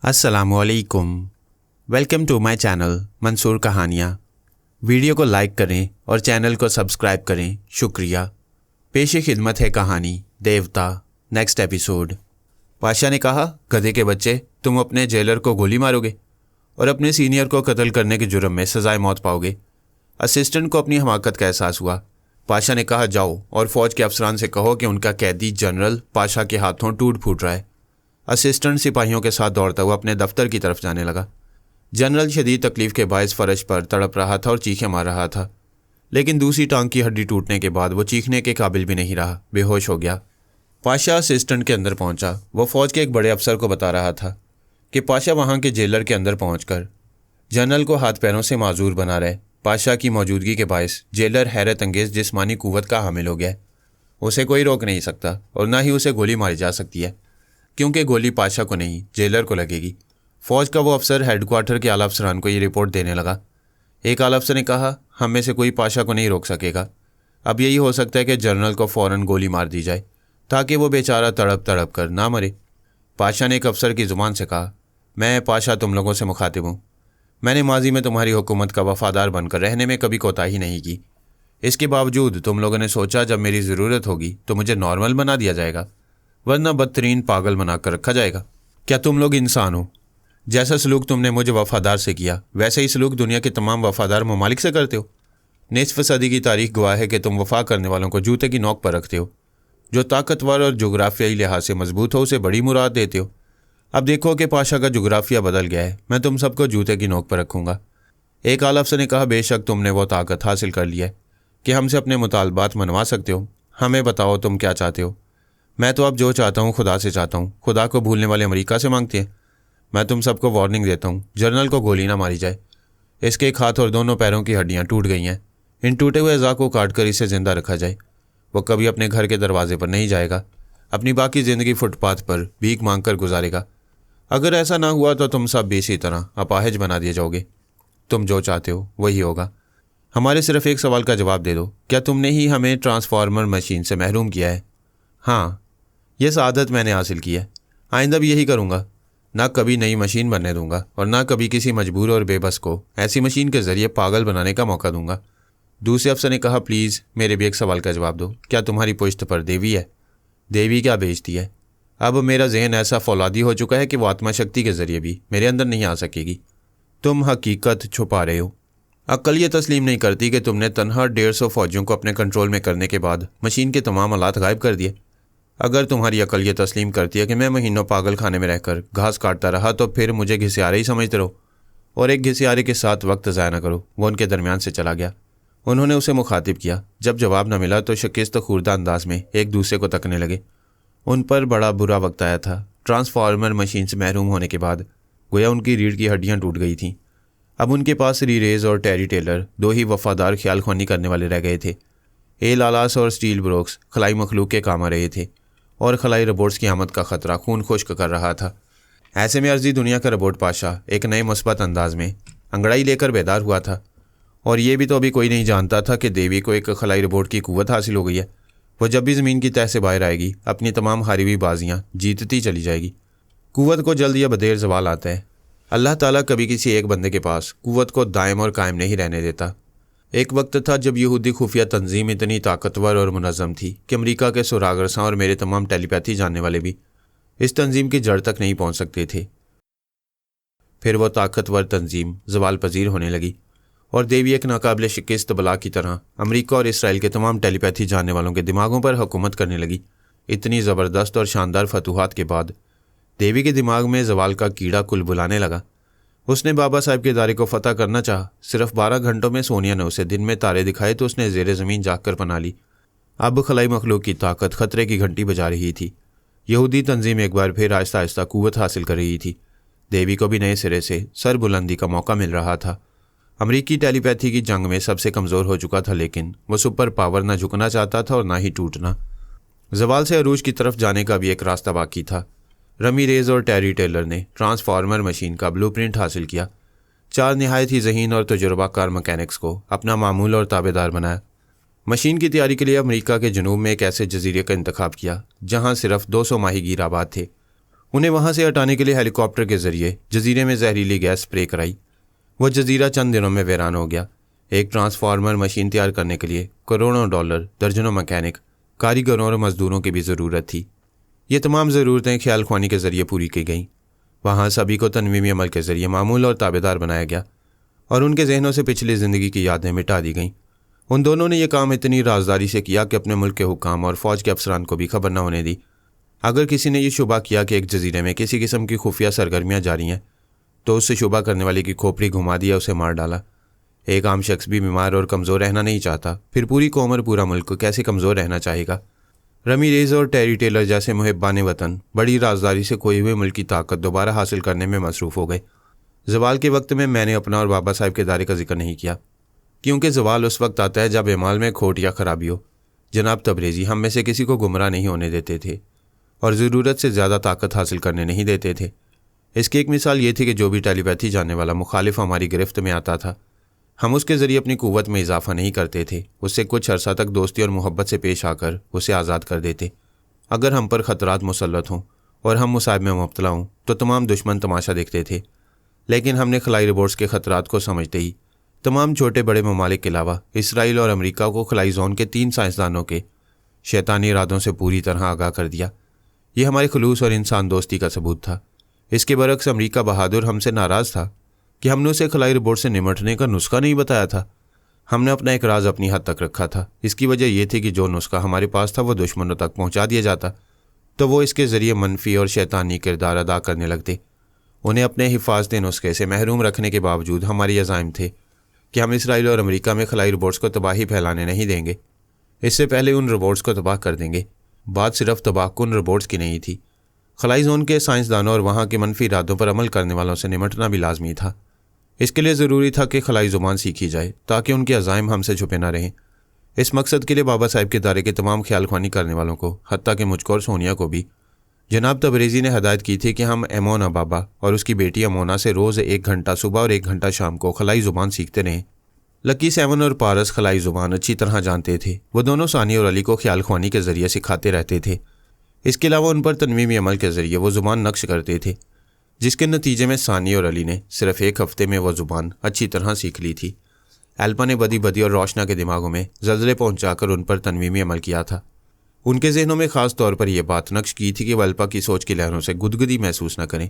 السلام علیکم، welcome to my channel منصور کہانیاں۔ ویڈیو کو لائک کریں اور چینل کو سبسکرائب کریں، شکریہ۔ پیش خدمت ہے کہانی دیوتا، نیکسٹ ایپیسوڈ۔ پاشا نے کہا، گدھے کے بچے، تم اپنے جیلر کو گولی مارو گے اور اپنے سینئر کو قتل کرنے کے جرم میں سزائے موت پاؤ گے۔ اسسٹنٹ کو اپنی حماقت کا احساس ہوا۔ پاشا نے کہا، جاؤ اور فوج کے افسران سے کہو کہ ان کا قیدی جنرل پاشا کے ہاتھوں ٹوٹ پھوٹ رہا ہے۔ اسسٹنٹ سپاہیوں کے ساتھ دوڑتا ہوا اپنے دفتر کی طرف جانے لگا۔ جنرل شدید تکلیف کے باعث فرش پر تڑپ رہا تھا اور چیخیں مار رہا تھا، لیکن دوسری ٹانگ کی ہڈی ٹوٹنے کے بعد وہ چیخنے کے قابل بھی نہیں رہا، بے ہوش ہو گیا۔ پاشا اسسٹنٹ کے اندر پہنچا۔ وہ فوج کے ایک بڑے افسر کو بتا رہا تھا کہ پاشا وہاں کے جیلر کے اندر پہنچ کر جنرل کو ہاتھ پیروں سے معذور بنا رہے۔ پاشا کی موجودگی کے باعث جیلر حیرت انگیز جسمانی قوت کا حامل ہو گیا ہے۔ اسے کوئی روک نہیں سکتا اور نہ ہی اسے گولی ماری جا سکتی ہے، کیونکہ گولی پاشا کو نہیں، جیلر کو لگے گی۔ فوج کا وہ افسر ہیڈ کوارٹر کے اعلیٰ افسران کو یہ رپورٹ دینے لگا۔ ایک اعلیٰ افسر نے کہا، ہم میں سے کوئی پاشا کو نہیں روک سکے گا۔ اب یہی ہو سکتا ہے کہ جنرل کو فوراً گولی مار دی جائے تاکہ وہ بیچارہ تڑپ تڑپ کر نہ مرے۔ پاشا نے ایک افسر کی زبان سے کہا، میں پاشا تم لوگوں سے مخاطب ہوں۔ میں نے ماضی میں تمہاری حکومت کا وفادار بن کر رہنے میں کبھی کوتاہی نہیں کی۔ اس کے باوجود تم لوگوں نے سوچا جب میری ضرورت ہوگی تو مجھے نارمل بنا دیا جائے گا، ورنہ بدترین پاگل بنا کر رکھا جائے گا۔ کیا تم لوگ انسان ہو؟ جیسا سلوک تم نے مجھے وفادار سے کیا، ویسے ہی سلوک دنیا کے تمام وفادار ممالک سے کرتے ہو۔ نصف صدی کی تاریخ گواہ ہے کہ تم وفا کرنے والوں کو جوتے کی نوک پر رکھتے ہو۔ جو طاقتور اور جغرافیائی لحاظ سے مضبوط ہو اسے بڑی مراد دیتے ہو۔ اب دیکھو کہ پاشا کا جغرافیہ بدل گیا ہے، میں تم سب کو جوتے کی نوک پر رکھوں گا۔ ایک اعلیٰ افسر نے کہا، بے شک تم نے وہ طاقت حاصل کر لی ہے کہ ہم سے اپنے مطالبات منوا سکتے ہو۔ ہمیں بتاؤ تم کیا چاہتے ہو؟ میں تو اب جو چاہتا ہوں خدا سے چاہتا ہوں۔ خدا کو بھولنے والے امریکہ سے مانگتے ہیں۔ میں تم سب کو وارننگ دیتا ہوں، جنرل کو گولی نہ ماری جائے۔ اس کے ایک ہاتھ اور دونوں پیروں کی ہڈیاں ٹوٹ گئی ہیں۔ ان ٹوٹے ہوئے اعضاء کو کاٹ کر اسے زندہ رکھا جائے۔ وہ کبھی اپنے گھر کے دروازے پر نہیں جائے گا، اپنی باقی زندگی فٹ پاتھ پر بھیک مانگ کر گزارے گا۔ اگر ایسا نہ ہوا تو تم سب بھی اسی طرح اپاہج بنا دیے جاؤ گے۔ تم جو چاہتے ہو وہی ہوگا۔ ہمارے صرف ایک سوال کا جواب دے دو، کیا تم نے ہی ہمیں ٹرانسفارمر مشین سے محروم کیا ہے؟ ہاں، یہ سعادت میں نے حاصل کی ہے۔ آئندہ بھی یہی کروں گا۔ نہ کبھی نئی مشین بننے دوں گا اور نہ کبھی کسی مجبور اور بے بس کو ایسی مشین کے ذریعے پاگل بنانے کا موقع دوں گا۔ دوسرے افسر نے کہا، پلیز میرے بھی ایک سوال کا جواب دو، کیا تمہاری پشت پر دیوی ہے؟ دیوی کیا بیچتی ہے؟ اب میرا ذہن ایسا فولادی ہو چکا ہے کہ وہ آتما شکتی کے ذریعے بھی میرے اندر نہیں آ سکے گی۔ تم حقیقت چھپا رہے ہو۔ عقل یہ تسلیم نہیں کرتی کہ تم نے تنہا 150 فوجیوں کو اپنے کنٹرول میں کرنے کے بعد مشین کے تمام آلات غائب کر دیے۔ اگر تمہاری عقل یہ تسلیم کرتی ہے کہ میں مہینوں پاگل خانے میں رہ کر گھاس کاٹتا رہا تو پھر مجھے گھسیارے ہی سمجھتے رہو اور ایک گھسیارے کے ساتھ وقت ضائع نہ کرو۔ وہ ان کے درمیان سے چلا گیا۔ انہوں نے اسے مخاطب کیا۔ جب جواب نہ ملا تو شکست خوردہ انداز میں ایک دوسرے کو تکنے لگے۔ ان پر بڑا برا وقت آیا تھا۔ ٹرانسفارمر مشین سے محروم ہونے کے بعد گویا ان کی ریڑھ کی ہڈیاں ٹوٹ گئی تھیں۔ اب ان کے پاس ری ریز اور ٹیری ٹیلر دو ہی وفادار خیال خوانی کرنے والے رہ گئے تھے۔ اے لالاس اور سٹیل بروکس خلائی مخلوق کے کام آ رہے تھے اور خلائی روبوٹس کی آمد کا خطرہ خون خشک کر رہا تھا۔ ایسے میں عرضی دنیا کا روبوٹ پاشا ایک نئے مثبت انداز میں انگڑائی لے کر بیدار ہوا تھا، اور یہ بھی تو ابھی کوئی نہیں جانتا تھا کہ دیوی کو ایک خلائی روبوٹ کی قوت حاصل ہو گئی ہے۔ وہ جب بھی زمین کی تہہ سے باہر آئے گی اپنی تمام ہاری ہوئی بازیاں جیتتی چلی جائے گی۔ قوت کو جلد یا بدیر زوال آتا ہے۔ اللہ تعالیٰ کبھی کسی ایک بندے کے پاس قوت کو دائم اور قائم نہیں رہنے دیتا۔ ایک وقت تھا جب یہودی خفیہ تنظیم اتنی طاقتور اور منظم تھی کہ امریکہ کے سراغ رساں اور میرے تمام ٹیلی پیتھی جاننے والے بھی اس تنظیم کی جڑ تک نہیں پہنچ سکتے تھے۔ پھر وہ طاقتور تنظیم زوال پذیر ہونے لگی اور دیوی ایک ناقابل شکست بلا کی طرح امریکہ اور اسرائیل کے تمام ٹیلی پیتھی جاننے والوں کے دماغوں پر حکومت کرنے لگی۔ اتنی زبردست اور شاندار فتوحات کے بعد دیوی کے دماغ میں زوال کا کیڑا کل بلانے لگا۔ اس نے بابا صاحب کے ادارے کو فتح کرنا چاہا۔ صرف 12 گھنٹوں میں سونیا نے اسے دن میں تارے دکھائے تو اس نے زیر زمین جا کر پناہ لی۔ اب خلائی مخلوق کی طاقت خطرے کی گھنٹی بجا رہی تھی۔ یہودی تنظیم ایک بار پھر آہستہ آہستہ قوت حاصل کر رہی تھی۔ دیوی کو بھی نئے سرے سے سر بلندی کا موقع مل رہا تھا۔ امریکی ٹیلی پیتھی کی جنگ میں سب سے کمزور ہو چکا تھا، لیکن وہ سپر پاور نہ جھکنا چاہتا تھا اور نہ ہی ٹوٹنا۔ زوال سے عروج کی طرف جانے کا بھی ایک راستہ باقی تھا۔ رمی ریز اور ٹیری ٹیلر نے ٹرانسفارمر مشین کا بلو پرنٹ حاصل کیا۔ 4 نہایت ہی ذہین اور تجربہ کار مکینکس کو اپنا معمول اور تابع دار بنایا۔ مشین کی تیاری کے لیے امریکہ کے جنوب میں ایک ایسے جزیرے کا انتخاب کیا جہاں صرف 200 ماہی گیر آباد تھے۔ انہیں وہاں سے ہٹانے کے لیے ہیلی کاپٹر کے ذریعے جزیرے میں زہریلی گیس اسپرے کرائی۔ وہ جزیرہ چند دنوں میں ویران ہو گیا۔ ایک ٹرانسفارمر مشین تیار کرنے کے لیے کروڑوں ڈالر، درجنوں مکینک، کاریگروں اور مزدوروں کی بھی ضرورت تھی۔ یہ تمام ضرورتیں خیال خوانی کے ذریعے پوری کی گئیں۔ وہاں سبھی کو تنویمی عمل کے ذریعے معمول اور تابع دار بنایا گیا اور ان کے ذہنوں سے پچھلی زندگی کی یادیں مٹا دی گئیں۔ ان دونوں نے یہ کام اتنی رازداری سے کیا کہ اپنے ملک کے حکام اور فوج کے افسران کو بھی خبر نہ ہونے دی۔ اگر کسی نے یہ شبہ کیا کہ ایک جزیرے میں کسی قسم کی خفیہ سرگرمیاں جاری ہیں تو اس سے شبہ کرنے والے کی کھوپڑی گھما دیا، اسے مار ڈالا۔ ایک عام شخص بھی بیمار اور کمزور رہنا نہیں چاہتا، پھر پوری قوم اور پورا ملک کیسے کمزور رہنا چاہے گا؟ رمیریز اور ٹیری ٹیلر جیسے محبان وطن بڑی رازداری سے کھوئی ہوئے ملک کی طاقت دوبارہ حاصل کرنے میں مصروف ہو گئے۔ زوال کے وقت میں نے اپنا اور بابا صاحب کے دائرے کا ذکر نہیں کیا، کیونکہ زوال اس وقت آتا ہے جب اعمال میں کھوٹ یا خرابی ہو۔ جناب تبریزی ہم میں سے کسی کو گمراہ نہیں ہونے دیتے تھے اور ضرورت سے زیادہ طاقت حاصل کرنے نہیں دیتے تھے۔ اس کی ایک مثال یہ تھی کہ جو بھی ٹیلی پیتھی جاننے والا مخالف ہماری گرفت میں آتا تھا، ہم اس کے ذریعے اپنی قوت میں اضافہ نہیں کرتے تھے، اس سے کچھ عرصہ تک دوستی اور محبت سے پیش آ کر اسے آزاد کر دیتے۔ اگر ہم پر خطرات مسلط ہوں اور ہم مصائب میں مبتلا ہوں تو تمام دشمن تماشا دیکھتے تھے، لیکن ہم نے خلائی روبوٹس کے خطرات کو سمجھتے ہی تمام چھوٹے بڑے ممالک کے علاوہ اسرائیل اور امریکہ کو خلائی زون کے 3 سائنسدانوں کے شیطانی ارادوں سے پوری طرح آگاہ کر دیا۔ یہ ہمارے خلوص اور انسان دوستی کا ثبوت تھا۔ اس کے برعکس امریکہ بہادر ہم سے ناراض تھا کہ ہم نے اسے خلائی روبوٹ سے نمٹنے کا نسخہ نہیں بتایا تھا۔ ہم نے اپنا ایک راز اپنی حد تک رکھا تھا۔ اس کی وجہ یہ تھی کہ جو نسخہ ہمارے پاس تھا وہ دشمنوں تک پہنچا دیا جاتا تو وہ اس کے ذریعے منفی اور شیطانی کردار ادا کرنے لگتے۔ انہیں اپنے حفاظتی نسخے سے محروم رکھنے کے باوجود ہماری عزائم تھے کہ ہم اسرائیل اور امریکہ میں خلائی روبوٹس کو تباہی پھیلانے نہیں دیں گے۔ اس سے پہلے ان روبوٹس کو تباہ کر دیں گے۔ بات صرف تباہ کن روبوٹس کی نہیں تھی، خلائی زون کے سائنسدانوں اور وہاں کے منفی ارادوں پر عمل کرنے والوں سے نمٹنا بھی لازمی تھا۔ اس کے لیے ضروری تھا کہ خلائی زبان سیکھی جائے تاکہ ان کے عزائم ہم سے چھپے نہ رہیں۔ اس مقصد کے لیے بابا صاحب کے دائرے کے تمام خیال خوانی کرنے والوں کو، حتیٰ کہ مجھ کو اور سونیا کو بھی، جناب تبریزی نے ہدایت کی تھی کہ ہم ایمونا بابا اور اس کی بیٹی امونا سے روز 1 گھنٹہ صبح اور 1 گھنٹہ شام کو خلائی زبان سیکھتے رہیں۔ لکی 7 اور پارس خلائی زبان اچھی طرح جانتے تھے۔ وہ دونوں ثانی اور علی کو خیال خوانی کے ذریعے سکھاتے رہتے تھے۔ اس کے علاوہ ان پر تنویمی عمل کے ذریعے وہ زبان نقش کرتے تھے، جس کے نتیجے میں ثانی اور علی نے صرف 1 ہفتے میں وہ زبان اچھی طرح سیکھ لی تھی۔ ایلپا نے بدی اور روشنا کے دماغوں میں زلزلے پہنچا کر ان پر تنویمی عمل کیا تھا۔ ان کے ذہنوں میں خاص طور پر یہ بات نقش کی تھی کہ وہ ایلپا کی سوچ کی لہروں سے گدگدی محسوس نہ کریں۔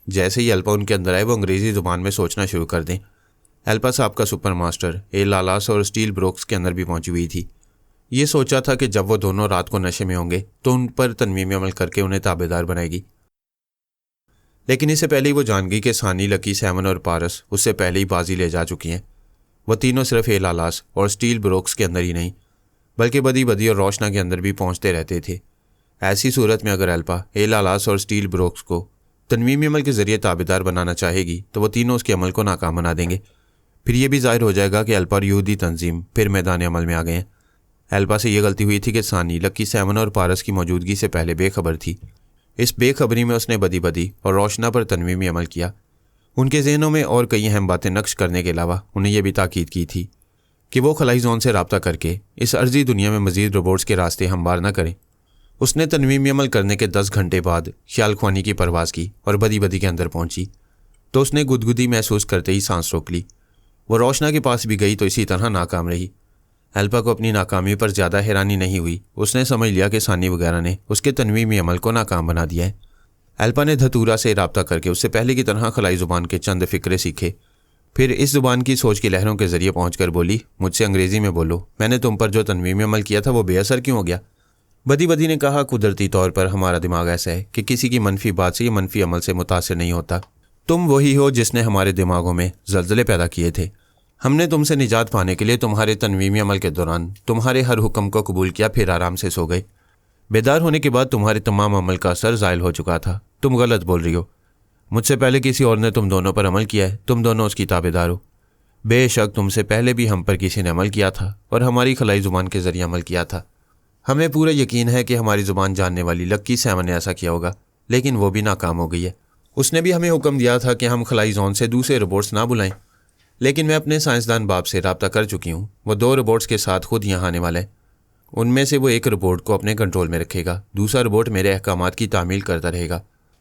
جیسے ہی ایلپا ان کے اندر آئے وہ انگریزی زبان میں سوچنا شروع کر دیں۔ ایلپا صاحب کا سپر ماسٹر اے لالاس اور اسٹیل بروکس کے اندر بھی پہنچی ہوئی تھی۔ یہ سوچا تھا کہ جب وہ دونوں رات کو نشے میں ہوں گے تو ان پر تنویمی عمل کر کے انہیں تابع دار بنائے گی، لیکن اس سے پہلے ہی وہ جان گئی کہ ثانی، لکی 7 اور پارس اس سے پہلے ہی بازی لے جا چکی ہیں۔ وہ تینوں صرف اے لالاس اور اسٹیل بروکس کے اندر ہی نہیں بلکہ بدی اور روشنا کے اندر بھی پہنچتے رہتے تھے۔ ایسی صورت میں اگر ایلپا اے لالاس اور اسٹیل بروکس کو تنویمی عمل کے ذریعے تابع دار بنانا چاہے گی تو وہ تینوں اس کے عمل کو ناکام بنا دیں گے۔ پھر یہ بھی ظاہر ہو جائے گا کہ ایلپا اور یہودی تنظیم پھر میدان عمل میں آ گئے ہیں۔ ایلپا سے یہ غلطی ہوئی تھی کہ ثانی، لکی 7 اور پارس کی موجودگی سے پہلے بے خبر تھی۔ اس بے خبری میں اس نے بدی اور روشنا پر تنویمی عمل کیا۔ ان کے ذہنوں میں اور کئی اہم باتیں نقش کرنے کے علاوہ انہیں یہ بھی تاکید کی تھی کہ وہ خلائی زون سے رابطہ کر کے اس عرضی دنیا میں مزید روبوٹس کے راستے ہموار نہ کریں۔ اس نے تنویمی عمل کرنے کے 10 گھنٹے بعد خیال خوانی کی پرواز کی اور بدی کے اندر پہنچی تو اس نے گدگدی محسوس کرتے ہی سانس روک لی۔ وہ روشنا کے پاس بھی گئی تو اسی طرح ناکام رہی۔ ایلپا کو اپنی ناکامی پر زیادہ حیرانی نہیں ہوئی۔ اس نے سمجھ لیا کہ ثانی وغیرہ نے اس کے تنویمی عمل کو ناکام بنا دیا ہے۔ ایلپا نے دھتورا سے رابطہ کر کے اس سے پہلے کی طرح خلائی زبان کے چند فقرے سیکھے۔ پھر اس زبان کی سوچ کی لہروں کے ذریعے پہنچ کر بولی، مجھ سے انگریزی میں بولو، میں نے تم پر جو تنویمی عمل کیا تھا وہ بے اثر کیوں ہو گیا؟ بدی نے کہا، قدرتی طور پر ہمارا دماغ ایسا ہے کہ کسی کی منفی بات سے یا منفی عمل سے متاثر نہیں ہوتا۔ تم وہی ہو جس نے ہمارے دماغوں میں زلزلے پیدا کیے تھے۔ ہم نے تم سے نجات پانے کے لیے تمہارے تنویمی عمل کے دوران تمہارے ہر حکم کو قبول کیا، پھر آرام سے سو گئے۔ بیدار ہونے کے بعد تمہارے تمام عمل کا اثر زائل ہو چکا تھا۔ تم غلط بول رہی ہو۔ مجھ سے پہلے کسی اور نے تم دونوں پر عمل کیا ہے، تم دونوں اس کی تابع دار ہو۔ بے شک تم سے پہلے بھی ہم پر کسی نے عمل کیا تھا اور ہماری خلائی زبان کے ذریعے عمل کیا تھا۔ ہمیں پورا یقین ہے کہ ہماری زبان جاننے والی لکی 7 نے ایسا کیا ہوگا، لیکن وہ بھی ناکام ہو گئی ہے۔ اس نے بھی ہمیں حکم دیا تھا کہ ہم خلائی زون سے دوسرے روبوٹس نہ بلائیں، لیکن میں اپنے سائنسدان باپ سے رابطہ کر چکی ہوں۔ وہ 2 روبوٹس کے ساتھ خود یہاں آنے والے ہیں۔ ان میں سے وہ ایک روبوٹ کو اپنے کنٹرول میں رکھے گا، دوسرا روبوٹ میرے احکامات کی تعمیل کرتا رہے گا۔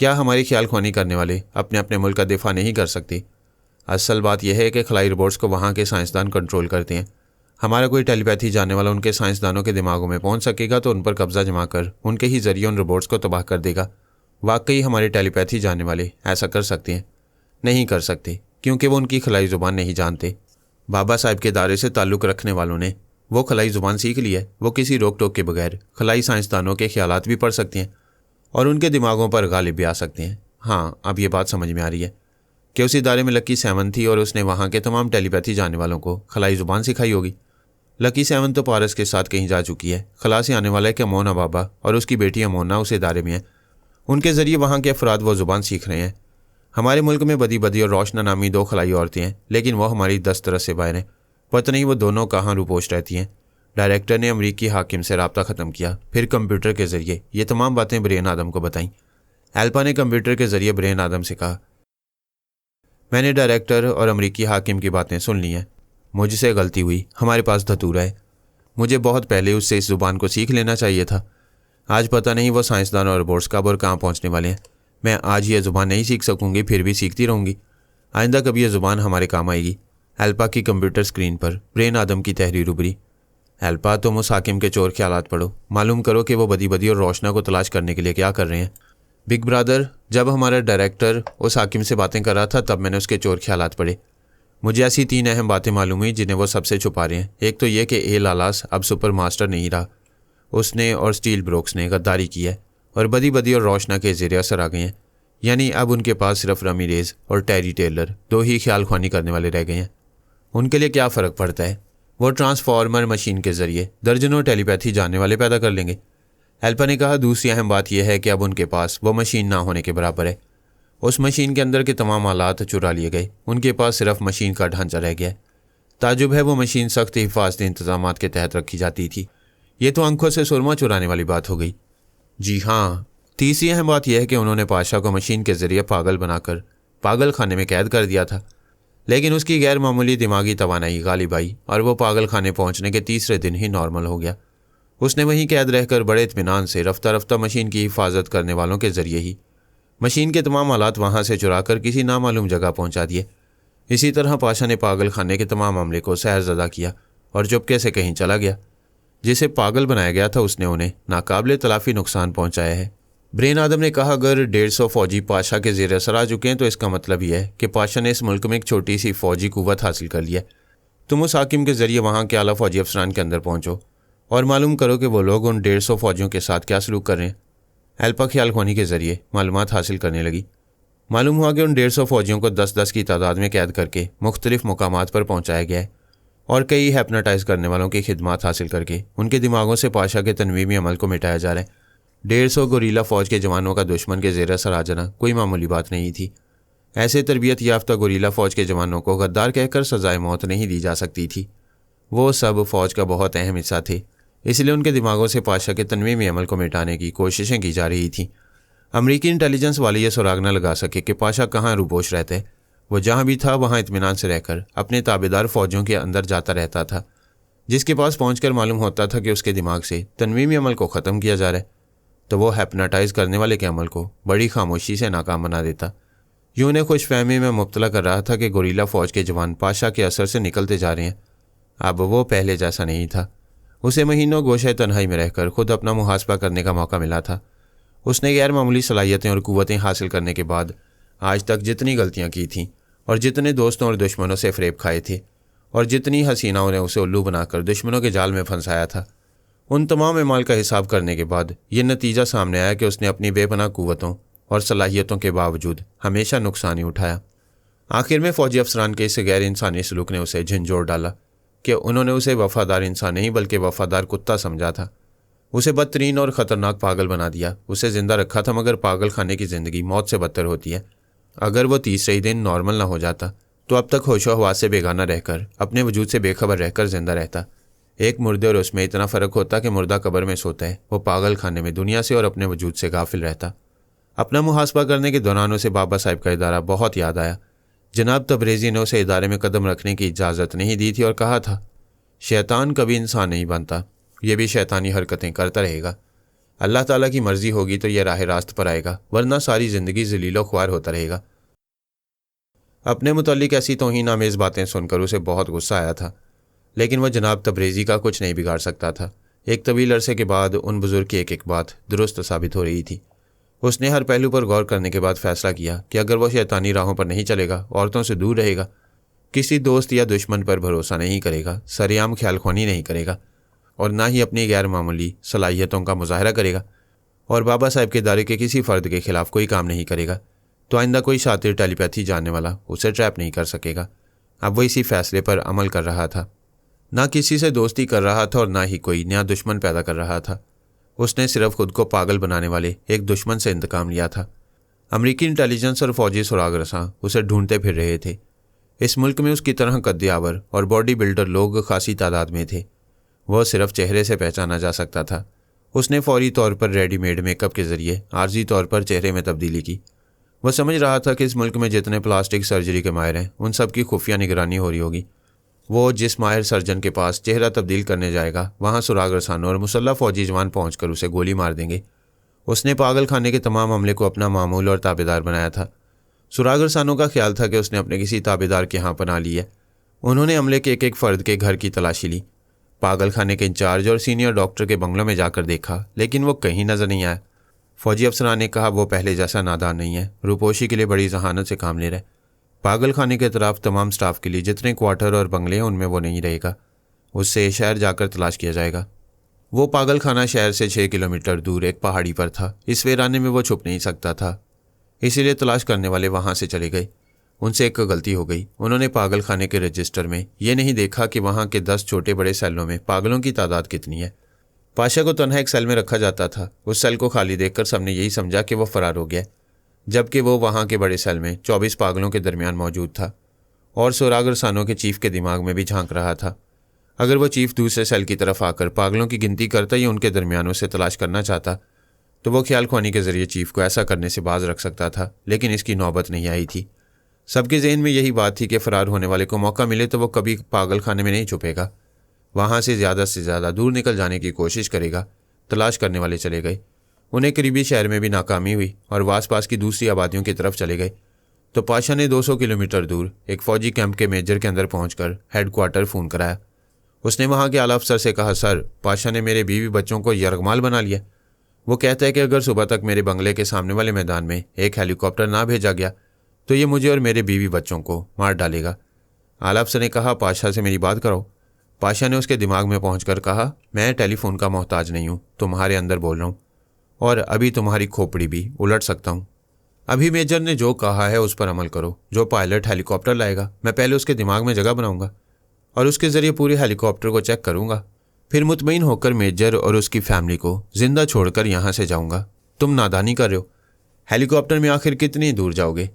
کیا ہماری خیال خوانی کرنے والے اپنے اپنے ملک کا دفاع نہیں کر سکتے؟ اصل بات یہ ہے کہ خلائی روبوٹس کو وہاں کے سائنسدان کنٹرول کرتے ہیں۔ ہمارا کوئی ٹیلی پیتھی جاننے والا ان کے سائنسدانوں کے دماغوں میں پہنچ سکے گا تو ان پر قبضہ جما کر ان کے ہی ذریعے ان روبوٹس کو تباہ کر دے گا۔ واقعی ہمارے ٹیلی پیتھی جاننے والے ایسا کر سکتے ہیں؟ نہیں کر سکتے، کیونکہ وہ ان کی خلائی زبان نہیں جانتے۔ بابا صاحب کے دائرے سے تعلق رکھنے والوں نے وہ خلائی زبان سیکھ لی ہے۔ وہ کسی روک ٹوک کے بغیر خلائی سائنسدانوں کے خیالات بھی پڑھ سکتے ہیں اور ان کے دماغوں پر غالب بھی آ سکتے ہیں۔ ہاں، اب یہ بات سمجھ میں آ رہی ہے کہ اس ادارے میں لکی 7 تھی اور اس نے وہاں کے تمام ٹیلی پیتھی جاننے والوں کو خلائی زبان سکھائی ہوگی۔ لکی 7 تو پارس کے ساتھ کہیں جا چکی ہے۔ خلا سے آنے والا ہے کہ مونا بابا اور اس کی بیٹی امونا اس ادارے میں ہیں۔ ان کے ذریعے وہاں کے افراد وہ زبان سیکھ رہے ہیں۔ ہمارے ملک میں بدی اور روشنا نامی 2 خلائی عورتیں ہیں، لیکن وہ ہماری دسترس سے باہر ہیں۔ پتہ نہیں وہ دونوں کہاں روپوش رہتی ہیں۔ ڈائریکٹر نے امریکی حاکم سے رابطہ ختم کیا، پھر کمپیوٹر کے ذریعے یہ تمام باتیں برین آدم کو بتائیں۔ ایلپا نے کمپیوٹر کے ذریعے برین آدم سے کہا، میں نے ڈائریکٹر اور امریکی حاکم کی باتیں سن لی ہیں۔ مجھ سے غلطی ہوئی، ہمارے پاس دھتورا ہے۔ مجھے بہت پہلے اس سے اس زبان کو سیکھ لینا چاہیے تھا۔ آج پتہ نہیں وہ سائنسدان اور روبوٹس کب اور کہاں پہنچنے والے ہیں۔ میں آج یہ زبان نہیں سیکھ سکوں گی، پھر بھی سیکھتی رہوں گی۔ آئندہ کبھی یہ زبان ہمارے کام آئے گی۔ ایلپا کی کمپیوٹر اسکرین پر برین آدم کی تحریر ابھری۔ ایلپا، تم اس حاکم کے چور خیالات پڑھو، معلوم کرو کہ وہ بدی اور روشنا کو تلاش کرنے کے لیے کیا کر رہے ہیں۔ بگ برادر، جب ہمارا ڈائریکٹر اس حاکم سے باتیں کر رہا تھا تب میں نے اس کے چور خیالات پڑھے۔ مجھے ایسی 3 اہم باتیں معلوم ہوئی جنہیں وہ سب سے چھپا رہے ہیں۔ ایک تو یہ کہ اے لالاس اب سپر ماسٹر نہیں رہا، اس نے اور اسٹیل بروکس نے غداری کی ہے اور بدی اور روشنا کے زیر اثر آ گئے ہیں۔ یعنی اب ان کے پاس صرف رامیریز اور ٹیری ٹیلر 2 ہی خیال خوانی کرنے والے رہ گئے ہیں۔ ان کے لیے کیا فرق پڑتا ہے؟ وہ ٹرانسفارمر مشین کے ذریعے درجنوں ٹیلی پیتھی جاننے والے پیدا کر لیں گے۔ ایلپا نے کہا، دوسری اہم بات یہ ہے کہ اب ان کے پاس وہ مشین نہ ہونے کے برابر ہے۔ اس مشین کے اندر کے تمام آلات چرا لیے گئے، ان کے پاس صرف مشین کا ڈھانچہ رہ گیا ہے۔ تعجب ہے، وہ مشین سخت حفاظتی انتظامات کے تحت رکھی جاتی تھی۔ یہ تو آنکھوں سے سرما چرانے والی بات ہو گئی۔ جی ہاں، تیسری اہم بات یہ ہے کہ انہوں نے پاشا کو مشین کے ذریعے پاگل بنا کر پاگل خانے میں قید کر دیا تھا، لیکن اس کی غیر معمولی دماغی توانائی غالب آئی اور وہ پاگل خانے پہنچنے کے تیسرے دن ہی نارمل ہو گیا۔ اس نے وہیں قید رہ کر بڑے اطمینان سے رفتہ مشین کی حفاظت کرنے والوں کے ذریعے ہی مشین کے تمام آلات وہاں سے چرا کر کسی نامعلوم جگہ پہنچا دیے۔ اسی طرح پاشا نے پاگل خانے کے تمام عملے کو سحر زدہ کیا اور چپکے سے کہیں چلا گیا۔ جسے پاگل بنایا گیا تھا اس نے انہیں ناقابل تلافی نقصان پہنچایا ہے۔ برین آدم نے کہا، اگر 150 فوجی پاشا کے زیر اثر آ چکے ہیں تو اس کا مطلب یہ ہے کہ پاشا نے اس ملک میں ایک چھوٹی سی فوجی قوت حاصل کر لی ہے۔ تم اس حاکم کے ذریعے وہاں کے اعلیٰ فوجی افسران کے اندر پہنچو اور معلوم کرو کہ وہ لوگ ان 150 فوجیوں کے ساتھ کیا سلوک کر رہے ہیں۔ ایلپا خیال خوانی کے ذریعے معلومات حاصل کرنے لگی۔ معلوم ہوا کہ ان 150 فوجیوں کو 10 کی تعداد میں قید کر کے مختلف مقامات پر پہنچایا گیا ہے اور کئی ہیپناٹائز کرنے والوں کی خدمات حاصل کر کے ان کے دماغوں سے پاشا کے تنویمی عمل کو مٹایا جا رہا ہے۔ 150 گوریلا فوج کے جوانوں کا دشمن کے زیر اثر آ جانا کوئی معمولی بات نہیں تھی۔ ایسے تربیت یافتہ گوریلا فوج کے جوانوں کو غدار کہہ کر سزائے موت نہیں دی جا سکتی تھی۔ وہ سب فوج کا بہت اہم حصہ تھے، اس لیے ان کے دماغوں سے پاشا کے تنویمی عمل کو مٹانے کی کوششیں کی جا رہی تھیں۔ امریکی انٹیلیجنس والے یہ سراغ نہ لگا سکے کہ پاشا کہاں روپوش رہتے۔ وہ جہاں بھی تھا وہاں اطمینان سے رہ کر اپنے تابعدار فوجوں کے اندر جاتا رہتا تھا۔ جس کے پاس پہنچ کر معلوم ہوتا تھا کہ اس کے دماغ سے تنویمی عمل کو ختم کیا جا رہا ہے تو وہ ہیپناٹائز کرنے والے کے عمل کو بڑی خاموشی سے ناکام بنا دیتا۔ یوں انہیں خوش فہمی میں مبتلا کر رہا تھا کہ گوریلا فوج کے جوان پاشا کے اثر سے نکلتے جا رہے ہیں۔ اب وہ پہلے جیسا نہیں تھا۔ اسے مہینوں گوشہ تنہائی میں رہ کر خود اپنا محاسبہ کرنے کا موقع ملا تھا۔ اس نے غیر معمولی صلاحیتیں اور قوتیں حاصل کرنے کے بعد آج تک جتنی غلطیاں کی تھیں اور جتنے دوستوں اور دشمنوں سے فریب کھائے تھے اور جتنی حسیناؤں نے اسے الو بنا کر دشمنوں کے جال میں پھنسایا تھا، ان تمام اعمال کا حساب کرنے کے بعد یہ نتیجہ سامنے آیا کہ اس نے اپنی بے پناہ قوتوں اور صلاحیتوں کے باوجود ہمیشہ نقصان ہی اٹھایا۔ آخر میں فوجی افسران کے اس غیر انسانی سلوک نے اسے جھنجھوڑ ڈالا کہ انہوں نے اسے وفادار انسان نہیں بلکہ وفادار کتا سمجھا تھا۔ اسے بدترین اور خطرناک پاگل بنا دیا۔ اسے زندہ رکھا تھا مگر پاگل خانے کی زندگی موت سے بدتر ہوتی ہے۔ اگر وہ تیسرے ہی دن نارمل نہ ہو جاتا تو اب تک ہوش و حواس سے بیگانہ رہ کر اپنے وجود سے بے خبر رہ کر زندہ رہتا۔ ایک مردے اور اس میں اتنا فرق ہوتا کہ مردہ قبر میں سوتا ہے، وہ پاگل خانے میں دنیا سے اور اپنے وجود سے غافل رہتا۔ اپنا محاسبہ کرنے کے دوران اسے بابا صاحب کا ادارہ بہت یاد آیا۔ جناب تبریزی نے اسے ادارے میں قدم رکھنے کی اجازت نہیں دی تھی اور کہا تھا، شیطان کبھی انسان نہیں بنتا، یہ بھی شیطانی حرکتیں کرتا رہے گا۔ اللہ تعالیٰ کی مرضی ہوگی تو یہ راہ راست پر آئے گا، ورنہ ساری زندگی ذلیل و خوار ہوتا رہے گا۔ اپنے متعلق ایسی توہین آمیز باتیں سن کر اسے بہت غصہ آیا تھا، لیکن وہ جناب تبریزی کا کچھ نہیں بگاڑ سکتا تھا۔ ایک طویل عرصے کے بعد ان بزرگ کی ایک ایک بات درست ثابت ہو رہی تھی۔ اس نے ہر پہلو پر غور کرنے کے بعد فیصلہ کیا کہ اگر وہ شیطانی راہوں پر نہیں چلے گا، عورتوں سے دور رہے گا، کسی دوست یا دشمن پر بھروسہ نہیں کرے گا، سرعام خیال خوانی نہیں کرے گا، اور نہ ہی اپنی غیر معمولی صلاحیتوں کا مظاہرہ کرے گا، اور بابا صاحب کے دائرے کے کسی فرد کے خلاف کوئی کام نہیں کرے گا، تو آئندہ کوئی شاطر ٹیلی پیتھی جاننے والا اسے ٹریپ نہیں کر سکے گا۔ اب وہ اسی فیصلے پر عمل کر رہا تھا، نہ کسی سے دوستی کر رہا تھا اور نہ ہی کوئی نیا دشمن پیدا کر رہا تھا۔ اس نے صرف خود کو پاگل بنانے والے ایک دشمن سے انتقام لیا تھا۔ امریکی انٹیلیجنس اور فوجی سراغ رساں اسے ڈھونڈتے پھر رہے تھے۔ اس ملک میں اس کی طرح قد آور اور باڈی بلڈر لوگ خاصی تعداد میں تھے۔ وہ صرف چہرے سے پہچانا جا سکتا تھا۔ اس نے فوری طور پر ریڈی میڈ میک اپ کے ذریعے عارضی طور پر چہرے میں تبدیلی کی۔ وہ سمجھ رہا تھا کہ اس ملک میں جتنے پلاسٹک سرجری کے ماہر ہیں ان سب کی خفیہ نگرانی ہو رہی ہوگی۔ وہ جس ماہر سرجن کے پاس چہرہ تبدیل کرنے جائے گا، وہاں سراغ رسانوں اور مسلح فوجی جوان پہنچ کر اسے گولی مار دیں گے۔ اس نے پاگل خانے کے تمام عملے کو اپنا معمول اور تابع دار بنایا تھا۔ سراغ رسانوں کا خیال تھا کہ اس نے اپنے کسی تابع دار کے ہاں پناہ لی ہے۔ انہوں نے عملے کے ایک ایک فرد کے گھر کی تلاشی لی، پاگل خانے کے انچارج اور سینئر ڈاکٹر کے بنگلوں میں جا کر دیکھا، لیکن وہ کہیں نظر نہیں آیا۔ فوجی افسران نے کہا وہ پہلے جیسا نادان نہیں ہے، روپوشی کے لیے بڑی ذہانت سے کام لے رہے۔ پاگل خانے کے اطراف تمام سٹاف کے لیے جتنے کوارٹر اور بنگلے ہیں ان میں وہ نہیں رہے گا۔ اس سے شہر جا کر تلاش کیا جائے گا۔ وہ پاگل خانہ شہر سے 6 کلومیٹر دور ایک پہاڑی پر تھا۔ اس ویرانے میں وہ چھپ نہیں سکتا تھا، اسی لیے تلاش کرنے والے وہاں سے چلے گئے۔ ان سے ایک غلطی ہو گئی، انہوں نے پاگل خانے کے رجسٹر میں یہ نہیں دیکھا کہ وہاں کے 10 چھوٹے بڑے سیلوں میں پاگلوں کی تعداد کتنی ہے۔ پاشا کو تنہا ایک سیل میں رکھا جاتا تھا۔ اس سیل کو خالی دیکھ کر سب نے یہی سمجھا کہ وہ فرار ہو گیا، جبکہ وہ وہاں کے بڑے سیل میں 24 پاگلوں کے درمیان موجود تھا، اور سراغ رسانوں کے چیف کے دماغ میں بھی جھانک رہا تھا۔ اگر وہ چیف دوسرے سیل کی طرف آ کر پاگلوں کی گنتی کرتا یا ان کے درمیانوں سے تلاش کرنا چاہتا تو وہ خیال خوانی کے ذریعے چیف کو ایسا کرنے سے باز رکھ سکتا تھا، لیکن اس کی نوبت نہیں آئی تھی۔ سب کے ذہن میں یہی بات تھی کہ فرار ہونے والے کو موقع ملے تو وہ کبھی پاگل خانے میں نہیں چھپے گا، وہاں سے زیادہ دور نکل جانے کی کوشش کرے گا۔ تلاش کرنے والے چلے گئے، انہیں قریبی شہر میں بھی ناکامی ہوئی اور آس پاس کی دوسری آبادیوں کی طرف چلے گئے۔ تو پاشا نے 200 کلومیٹر دور ایک فوجی کیمپ کے میجر کے اندر پہنچ کر ہیڈ کوارٹر فون کرایا۔ اس نے وہاں کے اعلیٰ افسر سے کہا، سر، پاشا نے میرے بیوی بچوں کو یرغمال بنا لیا۔ وہ کہتا ہے کہ اگر صبح تک میرے بنگلے کے سامنے والے میدان میں ایک ہیلی کاپٹر نہ بھیجا گیا تو یہ مجھے اور میرے بیوی بچوں کو مار ڈالے گا۔ اعلیٰ افسر نے کہا، پاشا سے میری بات کرو۔ پاشا نے اس کے دماغ میں پہنچ کر کہا، میں ٹیلی فون کا محتاج نہیں ہوں، تمہارے اندر بول رہا ہوں، اور ابھی تمہاری کھوپڑی بھی الٹ سکتا ہوں۔ ابھی میجر نے جو کہا ہے اس پر عمل کرو۔ جو پائلٹ ہیلی کاپٹر لائے گا میں پہلے اس کے دماغ میں جگہ بناؤں گا اور اس کے ذریعے پورے ہیلی کاپٹر کو چیک کروں گا، پھر مطمئن ہو کر میجر اور اس کی فیملی کو زندہ چھوڑ کر یہاں سے جاؤں گا۔ تم نادانی کر رہے ہو، ہیلی کاپٹر میں آخر کتنی دور جاؤ گے؟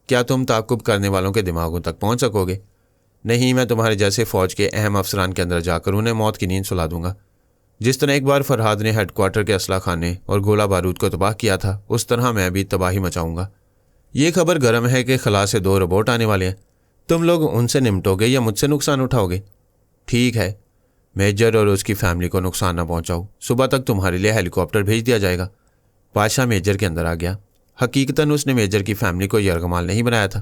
کیا تم تعاقب کرنے والوں کے دماغوں تک پہنچ سکو گے؟ نہیں، میں تمہارے جیسے فوج کے اہم افسران کے اندر جا کر انہیں موت کی نیند سلا دوں گا۔ جس طرح ایک بار فرحاد نے ہیڈ کوارٹر کے اسلحہ خانے اور گولہ بارود کو تباہ کیا تھا، اس طرح میں بھی تباہی مچاؤں گا۔ یہ خبر گرم ہے کہ خلا سے 2 روبوٹ آنے والے ہیں، تم لوگ ان سے نمٹو گے یا مجھ سے نقصان اٹھاؤ گے؟ ٹھیک ہے، میجر اور اس کی فیملی کو نقصان نہ پہنچاؤ، صبح تک تمہارے لیے ہیلی کاپٹر بھیج دیا جائے گا۔ پاشا میجر کے اندر آ گیا۔ حقیقتاً اس نے میجر کی فیملی کو یرغمال نہیں بنایا تھا،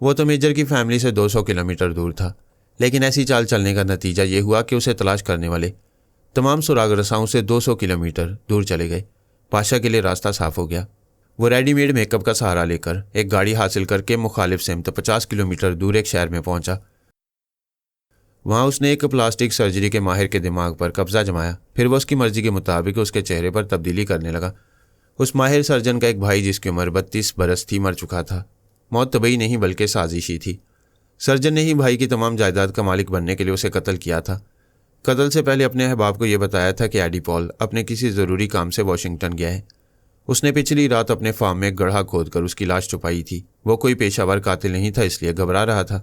وہ تو میجر کی فیملی سے 200 کلومیٹر دور تھا، لیکن ایسی چال چلنے کا نتیجہ یہ ہوا کہ اسے تلاش کرنے والے تمام سراغ رساؤں سے 200 کلومیٹر دور چلے گئے۔ پاشا کے لیے راستہ صاف ہو گیا۔ وہ ریڈی میڈ میک اپ کا سہارا لے کر ایک گاڑی حاصل کر کے مخالف سمت 50 کلومیٹر دور ایک شہر میں پہنچا۔ وہاں اس نے ایک پلاسٹک سرجری کے ماہر کے دماغ پر قبضہ جمایا، پھر وہ اس کی مرضی کے مطابق اس کے چہرے پر تبدیلی کرنے لگا۔ اس ماہر سرجن کا ایک بھائی جس کی عمر 32 برس تھی مر چکا تھا۔ موت طبعی نہیں بلکہ سازشی تھی۔ سرجن نے ہی بھائی کی تمام جائیداد کا مالک بننے کے لیے اسے قتل کیا تھا۔ قتل سے پہلے اپنے احباب کو یہ بتایا تھا کہ ایڈی پال اپنے کسی ضروری کام سے واشنگٹن گیا ہے۔ اس نے پچھلی رات اپنے فارم میں گڑھا کھود کر اس کی لاش چھپائی تھی۔ وہ کوئی پیشہ ور قاتل نہیں تھا، اس لیے گھبرا رہا تھا۔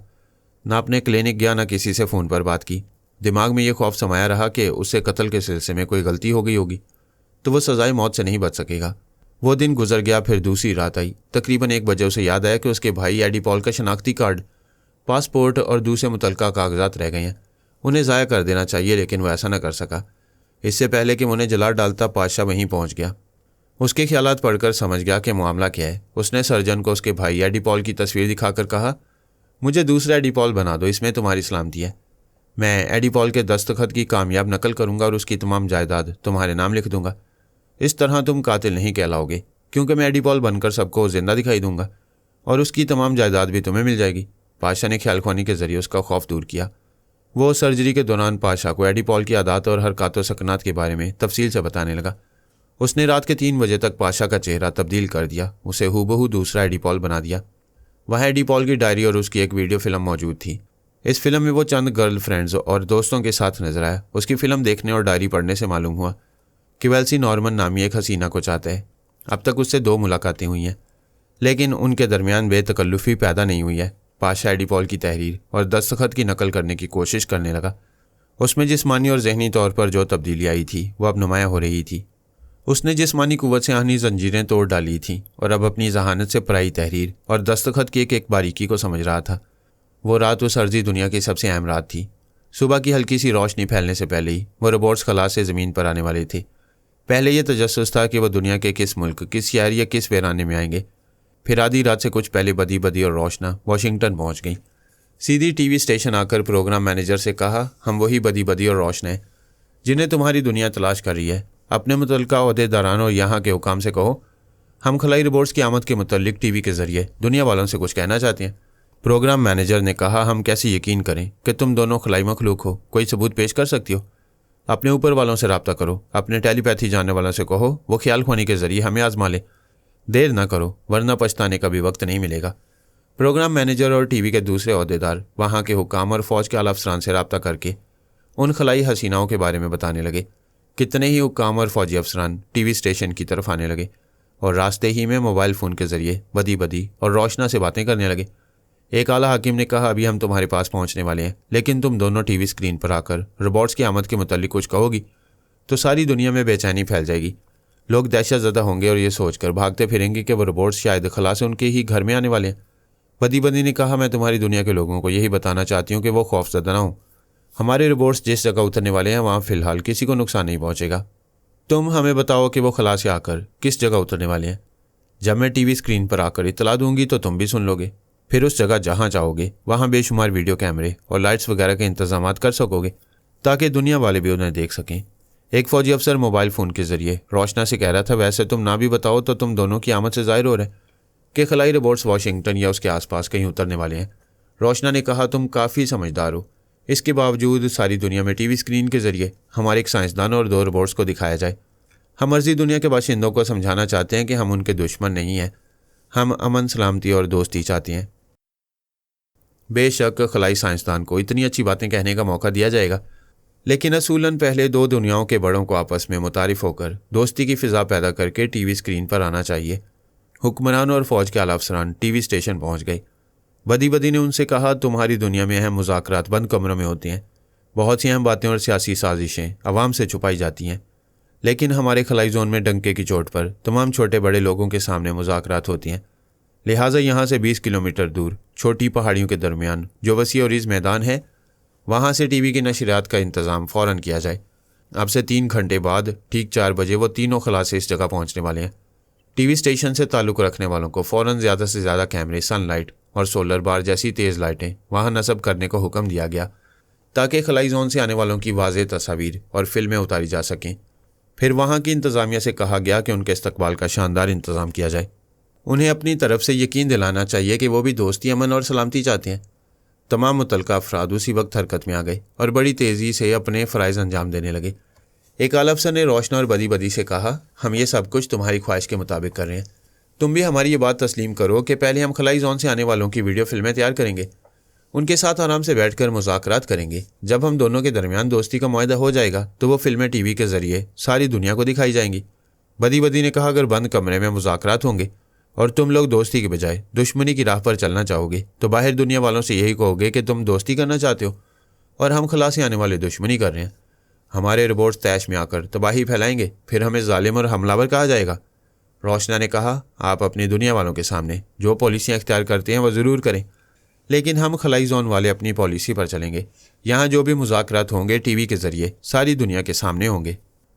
نہ اپنے کلینک گیا، نہ کسی سے فون پر بات کی۔ دماغ میں یہ خوف سمایا رہا کہ اس سے قتل کے سلسلے میں کوئی غلطی ہو گئی ہوگی تو وہ سزائے موت سے نہیں بچ سکے گا۔ وہ دن گزر گیا، پھر دوسری رات آئی۔ تقریباً 1 بجے اسے یاد آیا کہ اس کے بھائی ایڈی پال کا شناختی کارڈ، پاسپورٹ اور دوسرے متعلقہ کاغذات رہ گئے ہیں، انہیں ضائع کر دینا چاہیے، لیکن وہ ایسا نہ کر سکا۔ اس سے پہلے کہ انہیں جلا ڈالتا پادشاہ وہیں پہنچ گیا۔ اس کے خیالات پڑھ کر سمجھ گیا کہ معاملہ کیا ہے۔ اس نے سرجن کو اس کے بھائی ایڈی پال کی تصویر دکھا کر کہا، مجھے دوسرا ایڈی پال بنا دو، اس میں تمہاری سلامتی ہے۔ میں ایڈی پال کے دستخط کی کامیاب نقل کروں گا اور اس کی تمام جائیداد تمہارے نام لکھ دوں گا۔ اس طرح تم قاتل نہیں کہلاؤ گے، کیونکہ میں ایڈی پال بن کر سب کو زندہ دکھائی دوں گا اور اس کی تمام جائیداد بھی تمہیں مل جائے گی۔ پادشاہ نے خیال خوانی کے ذریعے اس کا خوف دور کیا۔ وہ سرجری کے دوران پادشاہ کو ایڈی پال کی عادات اور حرکات و سکنات کے بارے میں تفصیل سے بتانے لگا۔ اس نے رات کے 3 بجے تک پادشاہ کا چہرہ تبدیل کر دیا، اسے ہو بہو دوسرا ایڈی پال بنا دیا۔ وہاں ایڈی پال کی ڈائری اور اس کی ایک ویڈیو فلم موجود تھی۔ اس فلم میں وہ چند گرل فرینڈز اور دوستوں کے ساتھ نظر آیا۔ اس کی فلم دیکھنے اور ڈائری پڑھنے سے معلوم ہوا کہ ویلسی نارمن نامی ایک حسینہ کو چاہتا ہے۔ اب تک اس سے 2 ملاقاتیں ہوئی ہیں، لیکن ان کے درمیان بے تکلفی پیدا نہیں ہوئی ہے۔ پادشاہ ایڈی پال کی تحریر اور دستخط کی نقل کرنے کی کوشش کرنے لگا۔ اس میں جسمانی اور ذہنی طور پر جو تبدیلی آئی تھی وہ اب نمایاں ہو رہی تھی۔ اس نے جسمانی قوت سے آہنی زنجیریں توڑ ڈالی تھیں اور اب اپنی ذہانت سے پرائی تحریر اور دستخط کی ایک باریکی کو سمجھ رہا تھا۔ وہ رات اس عرضی دنیا کی سب سے اہم رات تھی۔ صبح کی ہلکی سی روشنی پھیلنے سے پہلے ہی وہ روبوٹس خلا سے زمین پر آنے والے تھے۔ پہلے یہ تجسس تھا کہ وہ دنیا کے کس ملک، کس شہر یا کس ویرانے میں آئیں گے۔ پھر آدھی رات سے کچھ پہلے بدی اور روشنا واشنگٹن پہنچ گئیں۔ سیدھی ٹی وی اسٹیشن آ کر پروگرام مینیجر سے کہا، ہم وہی بدی اور روشنا ہیں جنہیں تمہاری دنیا تلاش کر رہی ہے۔ اپنے متعلقہ عہدیداران اور یہاں کے حکام سے کہو، ہم خلائی روبوٹس کی آمد کے متعلق ٹی وی کے ذریعے دنیا والوں سے کچھ کہنا چاہتے ہیں۔ پروگرام مینیجر نے کہا، ہم کیسے یقین کریں کہ تم دونوں خلائی مخلوق ہو؟ کوئی ثبوت پیش کر سکتی ہو؟ اپنے اوپر والوں سے رابطہ کرو، اپنے ٹیلی پیتھی جاننے والوں سے کہو وہ خیال خوانی کے ذریعے ہمیں آزما لے۔ دیر نہ کرو ورنہ پچھتانے کا بھی وقت نہیں ملے گا۔ پروگرام مینیجر اور ٹی وی کے دوسرے عہدیدار وہاں کے حکام اور فوج کے اعلیٰ افسران سے رابطہ کر کے ان خلائی حسیناؤں کے بارے میں بتانے لگے۔ کتنے ہی حکام اور فوجی افسران ٹی وی اسٹیشن کی طرف آنے لگے اور راستے ہی میں موبائل فون کے ذریعے بدی اور روشنا سے باتیں کرنے لگے۔ ایک اعلیٰ حاکم نے کہا، ابھی ہم تمہارے پاس پہنچنے والے ہیں، لیکن تم دونوں ٹی وی اسکرین پر آ کر روبوٹس کی آمد کے متعلق کچھ کہو گی تو ساری دنیا میں بے چینی پھیل جائے گی۔ لوگ دہشت زدہ ہوں گے اور یہ سوچ کر بھاگتے پھریں گے کہ وہ روبوٹس شاید خلا سے ان کے ہی گھر میں آنے والے ہیں۔ بدی نے کہا، میں تمہاری دنیا کے لوگوں کو یہی بتانا چاہتی ہوں کہ وہ خوف زدہ نہ ہوں۔ ہمارے روبوٹس جس جگہ اترنے والے ہیں وہاں فی الحال کسی کو نقصان نہیں پہنچے گا۔ تم ہمیں بتاؤ کہ وہ خلا سے آ کر کس جگہ اترنے والے ہیں۔ جب میں ٹی وی اسکرین پر آ کر اطلاع دوں گی تو تم بھی سن لو گے۔ پھر اس جگہ جہاں جاؤ گے وہاں بے شمار ویڈیو کیمرے اور لائٹس وغیرہ کے انتظامات کر سکو گے تاکہ دنیا والے بھی انہیں دیکھ سکیں۔ ایک فوجی افسر موبائل فون کے ذریعے روشنا سے کہہ رہا تھا، ویسے تم نہ بھی بتاؤ تو تم دونوں کی آمد سے ظاہر ہو رہا ہے کہ خلائی روبوٹس واشنگٹن یا اس کے آس پاس کہیں اترنے والے ہیں۔ روشنا نے کہا، تم کافی سمجھدار ہو، اس کے باوجود ساری دنیا میں ٹی وی اسکرین کے ذریعے ہمارے ایک سائنسدان اور 2 روبوٹس کو دکھایا جائے۔ ہم عرضی دنیا کے باشندوں کو سمجھانا چاہتے ہیں کہ ہم ان کے دشمن نہیں ہیں، ہم امن، سلامتی اور دوستی چاہتے ہیں۔ بے شک خلائی سائنسدان کو اتنی اچھی باتیں کہنے کا موقع دیا جائے گا، لیکن اصولاً پہلے 2 دنیاوں کے بڑوں کو آپس میں متعارف ہو کر دوستی کی فضا پیدا کر کے ٹی وی اسکرین پر آنا چاہیے۔ حکمران اور فوج کے اعلیٰ افسران ٹی وی اسٹیشن پہنچ گئے۔ بدی نے ان سے کہا، تمہاری دنیا میں اہم مذاکرات بند کمروں میں ہوتے ہیں، بہت سی اہم باتیں اور سیاسی سازشیں عوام سے چھپائی جاتی ہیں، لیکن ہمارے خلائی زون میں ڈنکے کی چوٹ پر تمام چھوٹے بڑے لوگوں کے سامنے مذاکرات ہوتی ہیں۔ لہٰذا یہاں سے 20 کلومیٹر دور چھوٹی پہاڑیوں کے درمیان جو وسیع و عریض میدان ہے، وہاں سے ٹی وی کی نشریات کا انتظام فوراً کیا جائے۔ اب سے 3 گھنٹے بعد ٹھیک 4 بجے وہ تینوں خلا سے اس جگہ پہنچنے والے ہیں۔ ٹی وی اسٹیشن سے تعلق رکھنے والوں کو فوراً زیادہ سے زیادہ کیمرے، سن لائٹ اور سولر بار جیسی تیز لائٹیں وہاں نصب کرنے کو حکم دیا گیا تاکہ خلائی زون سے آنے والوں کی واضح تصاویر اور فلمیں اتاری جا سکیں۔ پھر وہاں کی انتظامیہ سے کہا گیا کہ ان کے استقبال کا شاندار انتظام کیا جائے۔ انہیں اپنی طرف سے یقین دلانا چاہیے کہ وہ بھی دوستی، امن اور سلامتی چاہتے ہیں۔ تمام متعلقہ افراد اسی وقت حرکت میں آ گئے اور بڑی تیزی سے اپنے فرائض انجام دینے لگے۔ ایک اعلیٰ افسر نے روشنا اور بدی سے کہا، ہم یہ سب کچھ تمہاری خواہش کے مطابق کر رہے ہیں، تم بھی ہماری یہ بات تسلیم کرو کہ پہلے ہم خلائی زون سے آنے والوں کی ویڈیو فلمیں تیار کریں گے، ان کے ساتھ آرام سے بیٹھ کر مذاکرات کریں گے۔ جب ہم دونوں کے درمیان دوستی کا معاہدہ ہو جائے گا تو وہ فلمیں ٹی وی کے ذریعے ساری دنیا کو دکھائی جائیں گی۔ بدی نے کہا، اگر بند کمرے میں مذاکرات ہوں گے اور تم لوگ دوستی کے بجائے دشمنی کی راہ پر چلنا چاہو گے تو باہر دنیا والوں سے یہی کہو گے کہ تم دوستی کرنا چاہتے ہو اور ہم خلا سے آنے والے دشمنی کر رہے ہیں۔ ہمارے روبوٹس تیش میں آ کر تباہی پھیلائیں گے، پھر ہمیں ظالم اور حملہ ور کہا جائے گا۔ روشنا نے کہا، آپ اپنی دنیا والوں کے سامنے جو پالیسیاں اختیار کرتے ہیں وہ ضرور کریں، لیکن ہم خلائی زون والے اپنی پالیسی پر چلیں گے۔ یہاں جو بھی مذاکرات ہوں گے ٹی وی کے ذریعے ساری دنیا کے سامنے ہوں گے۔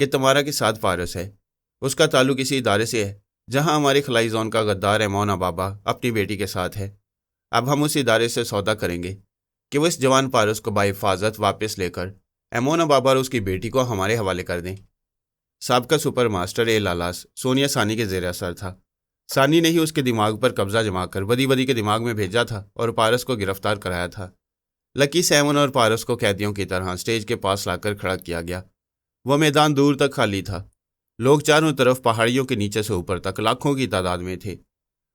کہ تمہارا کے ساتھ پارس ہے، اس کا تعلق اسی ادارے سے ہے جہاں ہمارے خلائی زون کا غدار ایمونا بابا اپنی بیٹی کے ساتھ ہے۔ اب ہم اس ادارے سے سودا کریں گے کہ وہ اس جوان پارس کو بحفاظت واپس لے کر ایمونا بابا اور اس کی بیٹی کو ہمارے حوالے کر دیں۔ سابقہ سپر ماسٹر اے لالاس سونیا ثانی کے زیر اثر تھا۔ ثانی نے ہی اس کے دماغ پر قبضہ جما کر بدی بدی کے دماغ میں بھیجا تھا اور پارس کو گرفتار کرایا تھا۔ لکی سیمن اور پارس کو قیدیوں کی طرح سٹیج کے پاس لا کر کھڑا کیا گیا۔ وہ میدان دور تک خالی تھا۔ لوگ چاروں طرف پہاڑیوں کے نیچے سے اوپر تک لاکھوں کی تعداد میں تھے۔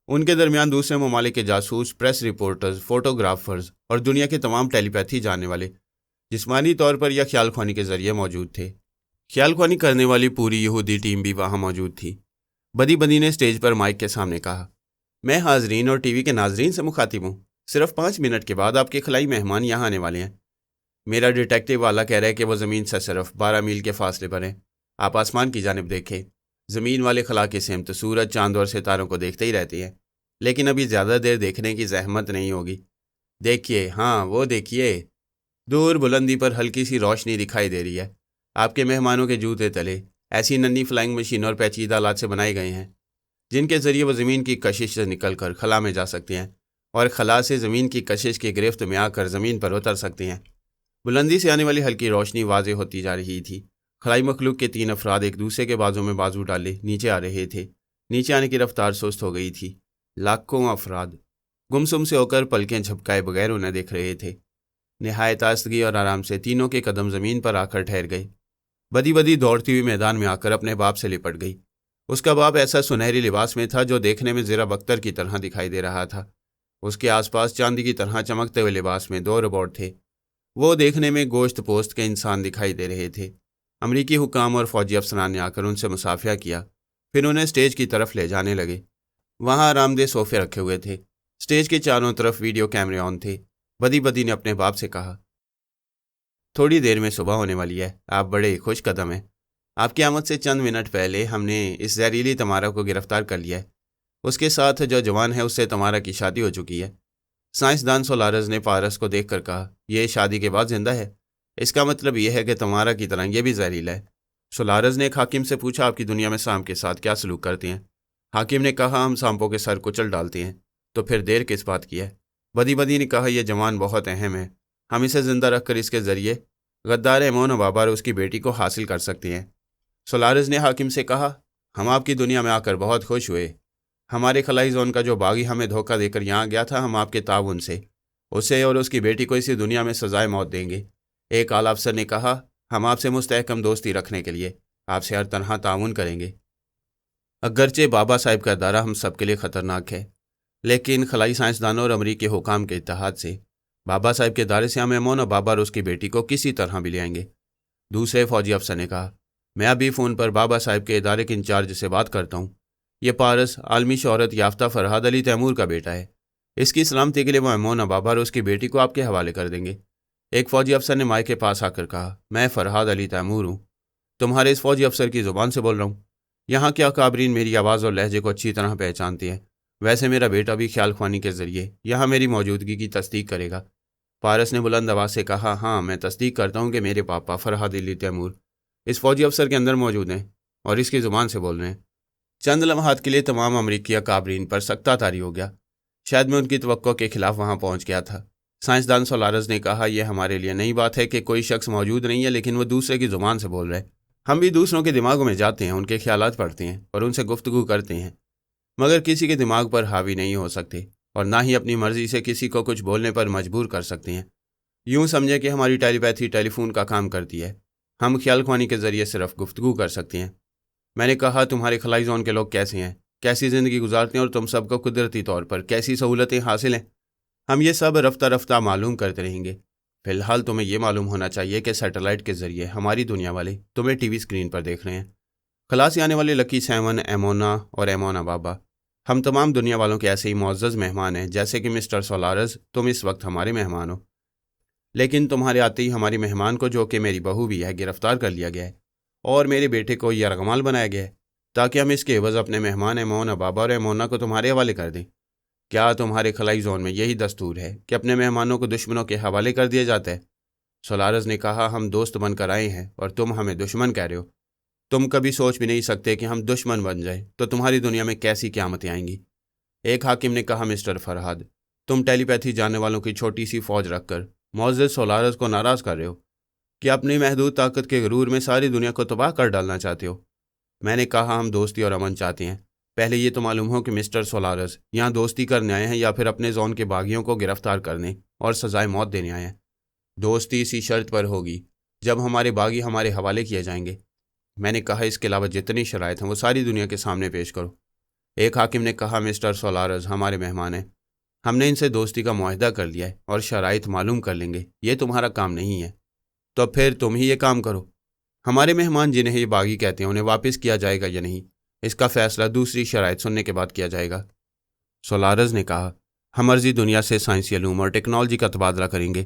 ان کے درمیان دوسرے ممالک کے جاسوس، پریس رپورٹرز، فوٹوگرافرز اور دنیا کے تمام ٹیلی پیتھی جاننے والے جسمانی طور پر یا خیال خوانی کے ذریعے موجود تھے۔ خیال خوانی کرنے والی پوری یہودی ٹیم بھی وہاں موجود تھی۔ بدی بدی نے سٹیج پر مائک کے سامنے کہا، میں حاضرین اور ٹی وی کے ناظرین سے مخاطب ہوں۔ صرف 5 منٹ کے بعد آپ کے خلائی مہمان یہاں آنے والے ہیں۔ میرا ڈیٹیکٹیو والا کہہ رہا ہے کہ وہ زمین سے صرف 12 میل کے فاصلے پر ہیں۔ آپ آسمان کی جانب دیکھیں۔ زمین والے خلا کی سمت سورج، چاند اور ستاروں کو دیکھتے ہی رہتے ہیں، لیکن ابھی زیادہ دیر دیکھنے کی زحمت نہیں ہوگی۔ دیکھیے، ہاں وہ دیکھیے، دور بلندی پر ہلکی سی روشنی دکھائی دے رہی ہے۔ آپ کے مہمانوں کے جوتے تلے ایسی ننھی فلائنگ مشین اور پیچیدہ آلات سے بنائے گئے ہیں جن کے ذریعے وہ زمین کی کشش سے نکل کر خلا میں جا سکتے ہیں اور خلا سے زمین کی کشش کی گرفت میں آ کر زمین پر اتر سکتے ہیں۔ بلندی سے آنے والی ہلکی روشنی واضح ہوتی جا رہی تھی۔ خلائی مخلوق کے 3 افراد ایک دوسرے کے بازو میں بازو ڈالے نیچے آ رہے تھے۔ نیچے آنے کی رفتار سست ہو گئی تھی۔ لاکھوں افراد گمسم سے ہو کر پلکیں جھپکائے بغیر انہیں دیکھ رہے تھے۔ نہایت آستگی اور آرام سے تینوں کے قدم زمین پر آ کر ٹھہر گئے۔ بدی بدی دوڑتی ہوئی میدان میں آ کر اپنے باپ سے لپٹ گئی۔ اس کا باپ ایسا سنہری لباس میں تھا جو دیکھنے میں زیرہ بختر کی طرح دکھائی دے رہا تھا۔ اس کے آس پاس چاندی کی طرح چمکتے ہوئے لباس میں 2 روبوٹ تھے۔ وہ دیکھنے میں گوشت پوست کے انسان دکھائی دے رہے تھے۔ امریکی حکام اور فوجی افسران نے آ کر ان سے مصافحہ کیا، پھر انہیں سٹیج کی طرف لے جانے لگے۔ وہاں آرام دہ صوفے رکھے ہوئے تھے۔ سٹیج کے چاروں طرف ویڈیو کیمرے آن تھے۔ بدی بدی نے اپنے باپ سے کہا، تھوڑی دیر میں صبح ہونے والی ہے، آپ بڑے خوش قدم ہیں۔ آپ کی آمد سے چند منٹ پہلے ہم نے اس زہریلی تمارا کو گرفتار کر لیا ہے۔ اس کے ساتھ جو جوان ہے اس سے تمارا کی شادی ہو چکی ہے۔ سائنسدان سولارز نے پارس کو دیکھ کر کہا، یہ شادی کے بعد زندہ ہے، اس کا مطلب یہ ہے کہ تمارا کی طرح یہ بھی زہریلا ہے۔ سولارز نے ایک حاکم سے پوچھا، آپ کی دنیا میں سانپ کے ساتھ کیا سلوک کرتے ہیں؟ حاکم نے کہا، ہم سانپوں کے سر کچل ڈالتے ہیں۔ تو پھر دیر کس بات کی ہے؟ بدی بدی نے کہا، یہ جوان بہت اہم ہے، ہم اسے زندہ رکھ کر اس کے ذریعے غدار ایمونا بابا اور اس کی بیٹی کو حاصل کر سکتے ہیں۔ سولارز نے حاکم سے کہا، ہم آپ کی دنیا میں آ کر بہت خوش ہوئے۔ ہمارے خلائی زون کا جو باغی ہمیں دھوکہ دے کر یہاں گیا تھا، ہم آپ کے تعاون سے اسے اور اس کی بیٹی کو اسی دنیا میں سزائے موت دیں گے۔ ایک اعلیٰ افسر نے کہا، ہم آپ سے مستحکم دوستی رکھنے کے لیے آپ سے ہر طرح تعاون کریں گے۔ اگرچہ بابا صاحب کا ادارہ ہم سب کے لیے خطرناک ہے، لیکن خلائی سائنسدانوں اور امریکی حکام کے اتحاد سے بابا صاحب کے ادارے سے ہم ایمونا بابا اور اس کی بیٹی کو کسی طرح بھی لے آئیں گے۔ دوسرے فوجی افسر نے کہا، میں ابھی فون پر بابا صاحب کے ادارے کے انچارج سے بات کرتا ہوں۔ یہ پارس عالمی شہرت یافتہ فرحاد علی تیمور کا بیٹا ہے۔ اس کی سلامتی کے لیے وہ ایمونا بابا اور اس کی بیٹی کو آپ کے حوالے کر دیں گے۔ ایک فوجی افسر نے مائک کے پاس آ کر کہا، میں فرحاد علی تیمور ہوں، تمہارے اس فوجی افسر کی زبان سے بول رہا ہوں۔ یہاں کے اکابرین میری آواز اور لہجے کو اچھی طرح پہچانتے ہیں۔ ویسے میرا بیٹا بھی خیال خوانی کے ذریعے یہاں میری موجودگی کی تصدیق کرے گا۔ پارس نے بلند آواز سے کہا، ہاں میں تصدیق کرتا ہوں کہ میرے پاپا فرحاد علی تیمور اس فوجی افسر کے اندر موجود ہیں اور اس کی زبان سے بول رہے ہیں۔ چند لمحات کے لیے تمام امریکی اکابرین پر سکتہ طاری ہو گیا۔ شاید میں ان کی توقع کے خلاف وہاں پہنچ گیا تھا۔ سائنسدان سولارز نے کہا، یہ ہمارے لیے نئی بات ہے کہ کوئی شخص موجود نہیں ہے لیکن وہ دوسرے کی زبان سے بول رہے ہیں۔ ہم بھی دوسروں کے دماغوں میں جاتے ہیں، ان کے خیالات پڑھتے ہیں اور ان سے گفتگو کرتے ہیں، مگر کسی کے دماغ پر حاوی نہیں ہو سکتے اور نہ ہی اپنی مرضی سے کسی کو کچھ بولنے پر مجبور کر سکتے ہیں۔ یوں سمجھے کہ ہماری ٹیلی پیتھی ٹیلی فون کا کام کرتی ہے، ہم خیال خوانی کے ذریعے صرف گفتگو کر سکتے ہیں۔ میں نے کہا، تمہارے خلائی زون کے لوگ کیسے ہیں، کیسی زندگی گزارتے ہیں اور تم سب کو قدرتی طور پر کیسی سہولتیں حاصل ہیں؟ ہم یہ سب رفتہ رفتہ معلوم کرتے رہیں گے۔ فی الحال تمہیں یہ معلوم ہونا چاہیے کہ سیٹلائٹ کے ذریعے ہماری دنیا والے تمہیں ٹی وی اسکرین پر دیکھ رہے ہیں۔ خلا سے آنے والے لکی سیمن، ایمونا اور ایمونا بابا ہم تمام دنیا والوں کے ایسے ہی معزز مہمان ہیں جیسے کہ مسٹر سولارز تم اس وقت ہمارے مہمان ہو، لیکن تمہارے آتے ہی ہماری مہمان کو، جو کہ میری بہو بھی ہے، گرفتار کر لیا گیا ہے اور میرے بیٹے کو یرغمال بنایا گیا ہے تاکہ ہم اس کے عوض اپنے مہمان ایمونا بابا اور ایمونا کو تمہارے حوالے کر دیں۔ کیا تمہارے خلائی زون میں یہی دستور ہے کہ اپنے مہمانوں کو دشمنوں کے حوالے کر دیا جاتا ہے؟ سولارز نے کہا، ہم دوست بن کر آئے ہیں اور تم ہمیں دشمن کہہ رہے ہو۔ تم کبھی سوچ بھی نہیں سکتے کہ ہم دشمن بن جائیں تو تمہاری دنیا میں کیسی قیامتیں آئیں گی۔ ایک حاکم نے کہا، مسٹر فرہاد، تم ٹیلی پیتھی جاننے والوں کی چھوٹی سی فوج رکھ کر معزز سولارس کو ناراض کر رہے ہو کہ اپنی محدود طاقت کے غرور میں ساری دنیا کو تباہ کر ڈالنا چاہتے ہو۔ میں نے کہا، ہم دوستی اور امن چاہتے ہیں۔ پہلے یہ تو معلوم ہو کہ مسٹر سولارس یہاں دوستی کرنے آئے ہیں یا پھر اپنے زون کے باغیوں کو گرفتار کرنے اور سزائے موت دینے آئے ہیں۔ دوستی اسی شرط پر ہوگی جب ہمارے باغی ہمارے حوالے کیے جائیں گے۔ میں نے کہا، اس کے علاوہ جتنی شرائط ہیں وہ ساری دنیا کے سامنے پیش کرو۔ ایک حاکم نے کہا، مسٹر سولارس ہمارے مہمان ہیں، ہم نے ان سے دوستی کا معاہدہ کر لیا ہے اور شرائط معلوم کر لیں گے، یہ تمہارا کام نہیں ہے۔ تو پھر تم ہی یہ کام کرو۔ ہمارے مہمان جنہیں یہ باغی کہتے ہیں انہیں واپس کیا جائے گا یا نہیں، اس کا فیصلہ دوسری شرائط سننے کے بعد کیا جائے گا۔ سولارس نے کہا، ہم عرضی دنیا سے سائنسی علوم اور ٹیکنالوجی کا تبادلہ کریں گے،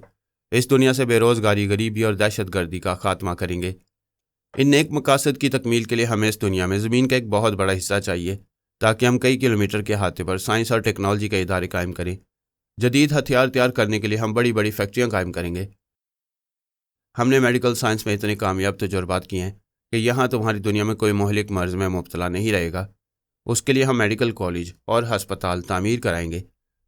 اس دنیا سے بے روزگاری، غریبی اور دہشت گردی کا خاتمہ کریں گے۔ ان نیک مقاصد کی تکمیل کے لیے ہمیں اس دنیا میں زمین کا ایک بہت بڑا حصہ چاہیے تاکہ ہم کئی کلومیٹر کے احاطے پر سائنس اور ٹیکنالوجی کے ادارے قائم کریں۔ جدید ہتھیار تیار کرنے کے لیے ہم بڑی بڑی فیکٹریاں قائم کریں گے۔ ہم نے میڈیکل سائنس میں اتنے کامیاب تجربات کیے ہیں کہ یہاں تمہاری دنیا میں کوئی مہلک مرض میں مبتلا نہیں رہے گا۔ اس کے لیے ہم میڈیکل کالج اور ہسپتال تعمیر کرائیں گے۔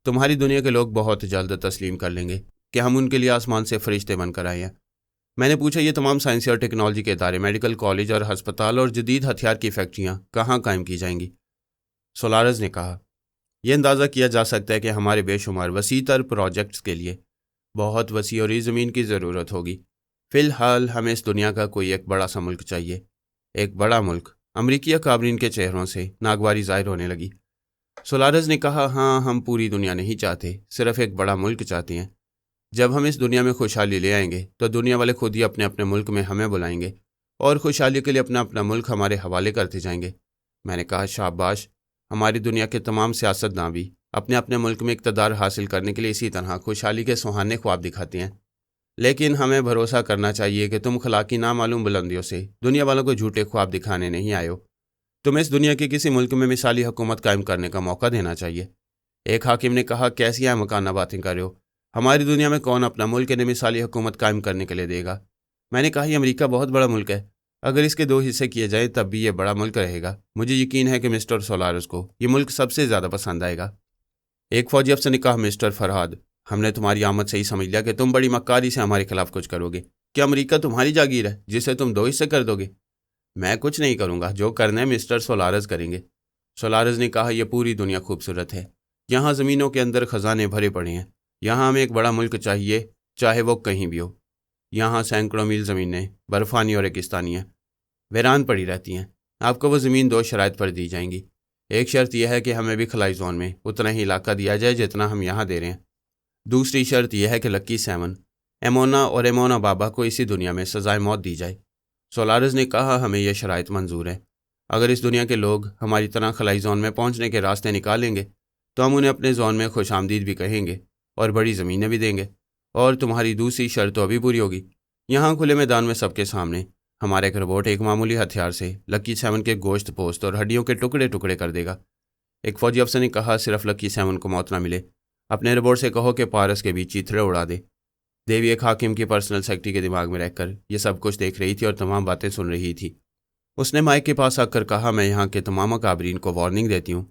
تمہاری دنیا کے لوگ بہت جلد تسلیم کر لیں گے کہ ہم ان کے لیے آسمان سے فرشتے بن کر آئے ہیں۔ میں نے پوچھا، یہ تمام سائنسی اور ٹیکنالوجی کے ادارے، میڈیکل کالج اور ہسپتال اور جدید ہتھیار کی فیکٹریاں کہاں قائم کی جائیں گی؟ سولارس نے کہا، یہ اندازہ کیا جا سکتا ہے کہ ہمارے بے شمار وسیع تر پروجیکٹس کے لیے بہت وسیع اور زمین کی ضرورت ہوگی۔ فی الحال ہمیں اس دنیا کا کوئی ایک بڑا سا ملک چاہیے، ایک بڑا ملک۔ امریکی اکابرین کے چہروں سے ناگواری ظاہر ہونے لگی۔ سولارس نے کہا، ہاں، ہم پوری دنیا نہیں چاہتے، صرف ایک بڑا ملک چاہتے ہیں۔ جب ہم اس دنیا میں خوشحالی لے آئیں گے تو دنیا والے خود ہی اپنے اپنے ملک میں ہمیں بلائیں گے اور خوشحالی کے لیے اپنا اپنا ملک ہمارے حوالے کرتے جائیں گے۔ میں نے کہا، شاباش، ہماری دنیا کے تمام سیاستداں بھی اپنے اپنے ملک میں اقتدار حاصل کرنے کے لیے اسی طرح خوشحالی کے سہانے خواب دکھاتے ہیں، لیکن ہمیں بھروسہ کرنا چاہیے کہ تم خلا کی نامعلوم بلندیوں سے دنیا والوں کو جھوٹے خواب دکھانے نہیں آئے ہو۔ تمہیں اس دنیا کے کسی ملک میں مثالی حکومت قائم کرنے کا موقع دینا چاہیے۔ ایک حاکم نے کہا، کیسی احمقانہ باتیں کر رہے ہو؟ ہماری دنیا میں کون اپنا ملک انہیں مثالی حکومت قائم کرنے کے لیے دے گا؟ میں نے کہا، یہ امریکہ بہت بڑا ملک ہے، اگر اس کے 2 حصے کیے جائیں تب بھی یہ بڑا ملک رہے گا۔ مجھے یقین ہے کہ مسٹر سولارس کو یہ ملک سب سے زیادہ پسند آئے گا۔ ایک فوجی افسر نے کہا، مسٹر فرہاد، ہم نے تمہاری آمد سے ہی سمجھ لیا کہ تم بڑی مکاری سے ہمارے خلاف کچھ کرو گے۔ کیا امریکہ تمہاری جاگیر ہے جسے تم 2 حصے کر دو گے؟ میں کچھ نہیں کروں گا، جو کرنا ہے مسٹر سولارس کریں گے۔ سولارس نے کہا، یہ پوری دنیا خوبصورت ہے، یہاں زمینوں کے اندر خزانے بھرے پڑے ہیں، یہاں ہمیں ایک بڑا ملک چاہیے، چاہے وہ کہیں بھی ہو۔ یہاں سینکڑوں میل زمینیں برفانی اور ریگستانی ہیں، ویران پڑی رہتی ہیں۔ آپ کو وہ زمین 2 شرائط پر دی جائیں گی۔ ایک شرط یہ ہے کہ ہمیں بھی خلائی زون میں اتنا ہی علاقہ دیا جائے جتنا ہم یہاں دے رہے ہیں۔ دوسری شرط یہ ہے کہ لکی 7، ایمونا اور ایمونا بابا کو اسی دنیا میں سزائے موت دی جائے۔ سولارس نے کہا، ہمیں یہ شرائط منظور ہے۔ اگر اس دنیا کے لوگ ہماری طرح خلائی زون میں پہنچنے کے راستے نکالیں گے تو ہم انہیں اپنے زون میں خوش آمدید بھی کہیں گے اور بڑی زمینیں بھی دیں گے۔ اور تمہاری دوسری شرط تو ابھی پوری ہوگی۔ یہاں کھلے میدان میں سب کے سامنے ہمارا ایک روبوٹ ایک معمولی ہتھیار سے لکی 7 کے گوشت پوست اور ہڈیوں کے ٹکڑے ٹکڑے کر دے گا۔ ایک فوجی افسر نے کہا، صرف لکی 7 کو موت نہ ملے، اپنے روبوٹ سے کہو کہ پارس کے بیچ چیتھڑے اڑا دے۔ دیوی ایک حاکم کی پرسنل سیکرٹری کے دماغ میں رہ کر یہ سب کچھ دیکھ رہی تھی اور تمام باتیں سن رہی تھی۔ اس نے مائک کے پاس آ کر کہا، میں یہاں کے تمام اکابرین کو وارننگ دیتی ہوں،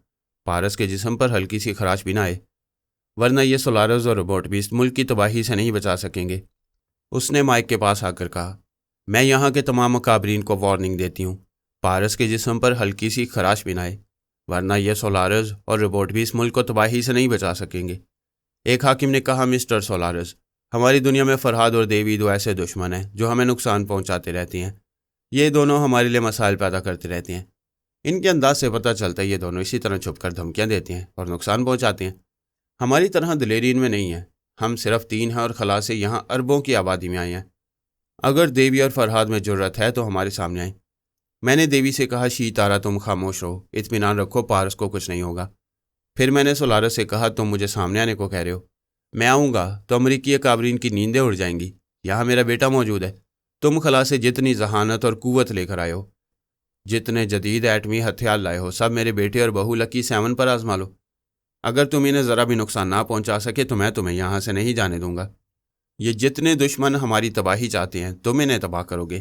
پارس کے جسم پر ہلکی سی خراش بھی نہ آئے، ورنہ یہ سولارس اور روبوٹ بھی اس ملک کی تباہی سے نہیں بچا سکیں گے۔ اس نے مائک کے پاس آ کر کہا، میں یہاں کے تمام اکابرین کو وارننگ دیتی ہوں، پارس کے جسم پر ہلکی سی خراش بھی نہ آئے، ورنہ یہ سولارس اور روبوٹ بھی اس ملک کو تباہی سے نہیں بچا سکیں گے۔ ایک حاکم نے کہا، مسٹر سولارس، ہماری دنیا میں فرہاد اور دیوی 2 ایسے دشمن ہیں جو ہمیں نقصان پہنچاتے رہتے ہیں، یہ دونوں ہمارے لیے مسائل پیدا کرتے رہتے ہیں۔ ان کے انداز سے پتہ چلتا ہے یہ دونوں اسی طرح چھپ کر دھمکیاں دیتے ہیں اور نقصان پہنچاتے ہیں۔ ہماری طرح دلیری ان میں نہیں ہے، ہم صرف 3 ہیں اور خلا سے یہاں اربوں کی آبادی میں آئے ہیں۔ اگر دیوی اور فرہاد میں جرت ہے تو ہمارے سامنے آئیں۔ میں نے دیوی سے کہا، شی تارا، تم خاموش رہو، اطمینان رکھو، پارس کو کچھ نہیں ہوگا۔ پھر میں نے سولارس سے کہا، تم مجھے سامنے آنے کو کہہ رہے ہو، میں آؤں گا تو امریکی اکابرین کی نیندیں اڑ جائیں گی۔ یہاں میرا بیٹا موجود ہے، تم خلا سے جتنی ذہانت اور قوت لے کر آئے ہو، جتنے جدید ایٹمی ہتھیار لائے ہو، سب میرے بیٹے اور بہو لکی 7 پر آزما لو۔ اگر تم انہیں ذرا بھی نقصان نہ پہنچا سکے تو میں تمہیں یہاں سے نہیں جانے دوں گا۔ یہ جتنے دشمن ہماری تباہی چاہتے ہیں تم انہیں تباہ کرو گے،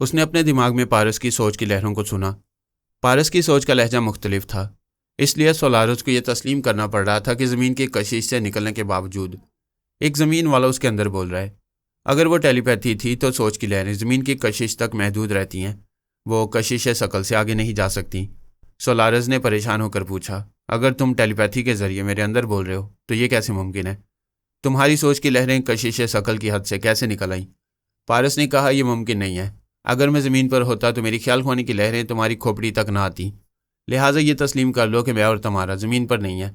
اس نے اپنے دماغ میں پارس کی سوچ کی لہروں کو سنا۔ پارس کی سوچ کا لہجہ مختلف تھا، اس لیے سولارس کو یہ تسلیم کرنا پڑ رہا تھا کہ زمین کی کشش سے نکلنے کے باوجود ایک زمین والا اس کے اندر بول رہا ہے۔ اگر وہ ٹیلی پیتھی تھی تو سوچ کی لہریں زمین کی کشش تک محدود رہتی ہیں، وہ کشش شکل سے آگے نہیں جا سکتی۔ سولارس نے پریشان ہو کر پوچھا، اگر تم ٹیلی پیتھی کے ذریعے میرے اندر بول رہے ہو تو یہ کیسے ممکن ہے؟ تمہاری سوچ کی لہریں کشش شکل کی حد سے کیسے نکل آئیں؟ پارس نے کہا، یہ ممکن نہیں ہے۔ اگر میں زمین پر ہوتا تو میری خیال خوانے کی لہریں تمہاری کھوپڑی تک نہ آتی، لہٰذا یہ تسلیم کر لو کہ میں اور تمہارا زمین پر نہیں ہے۔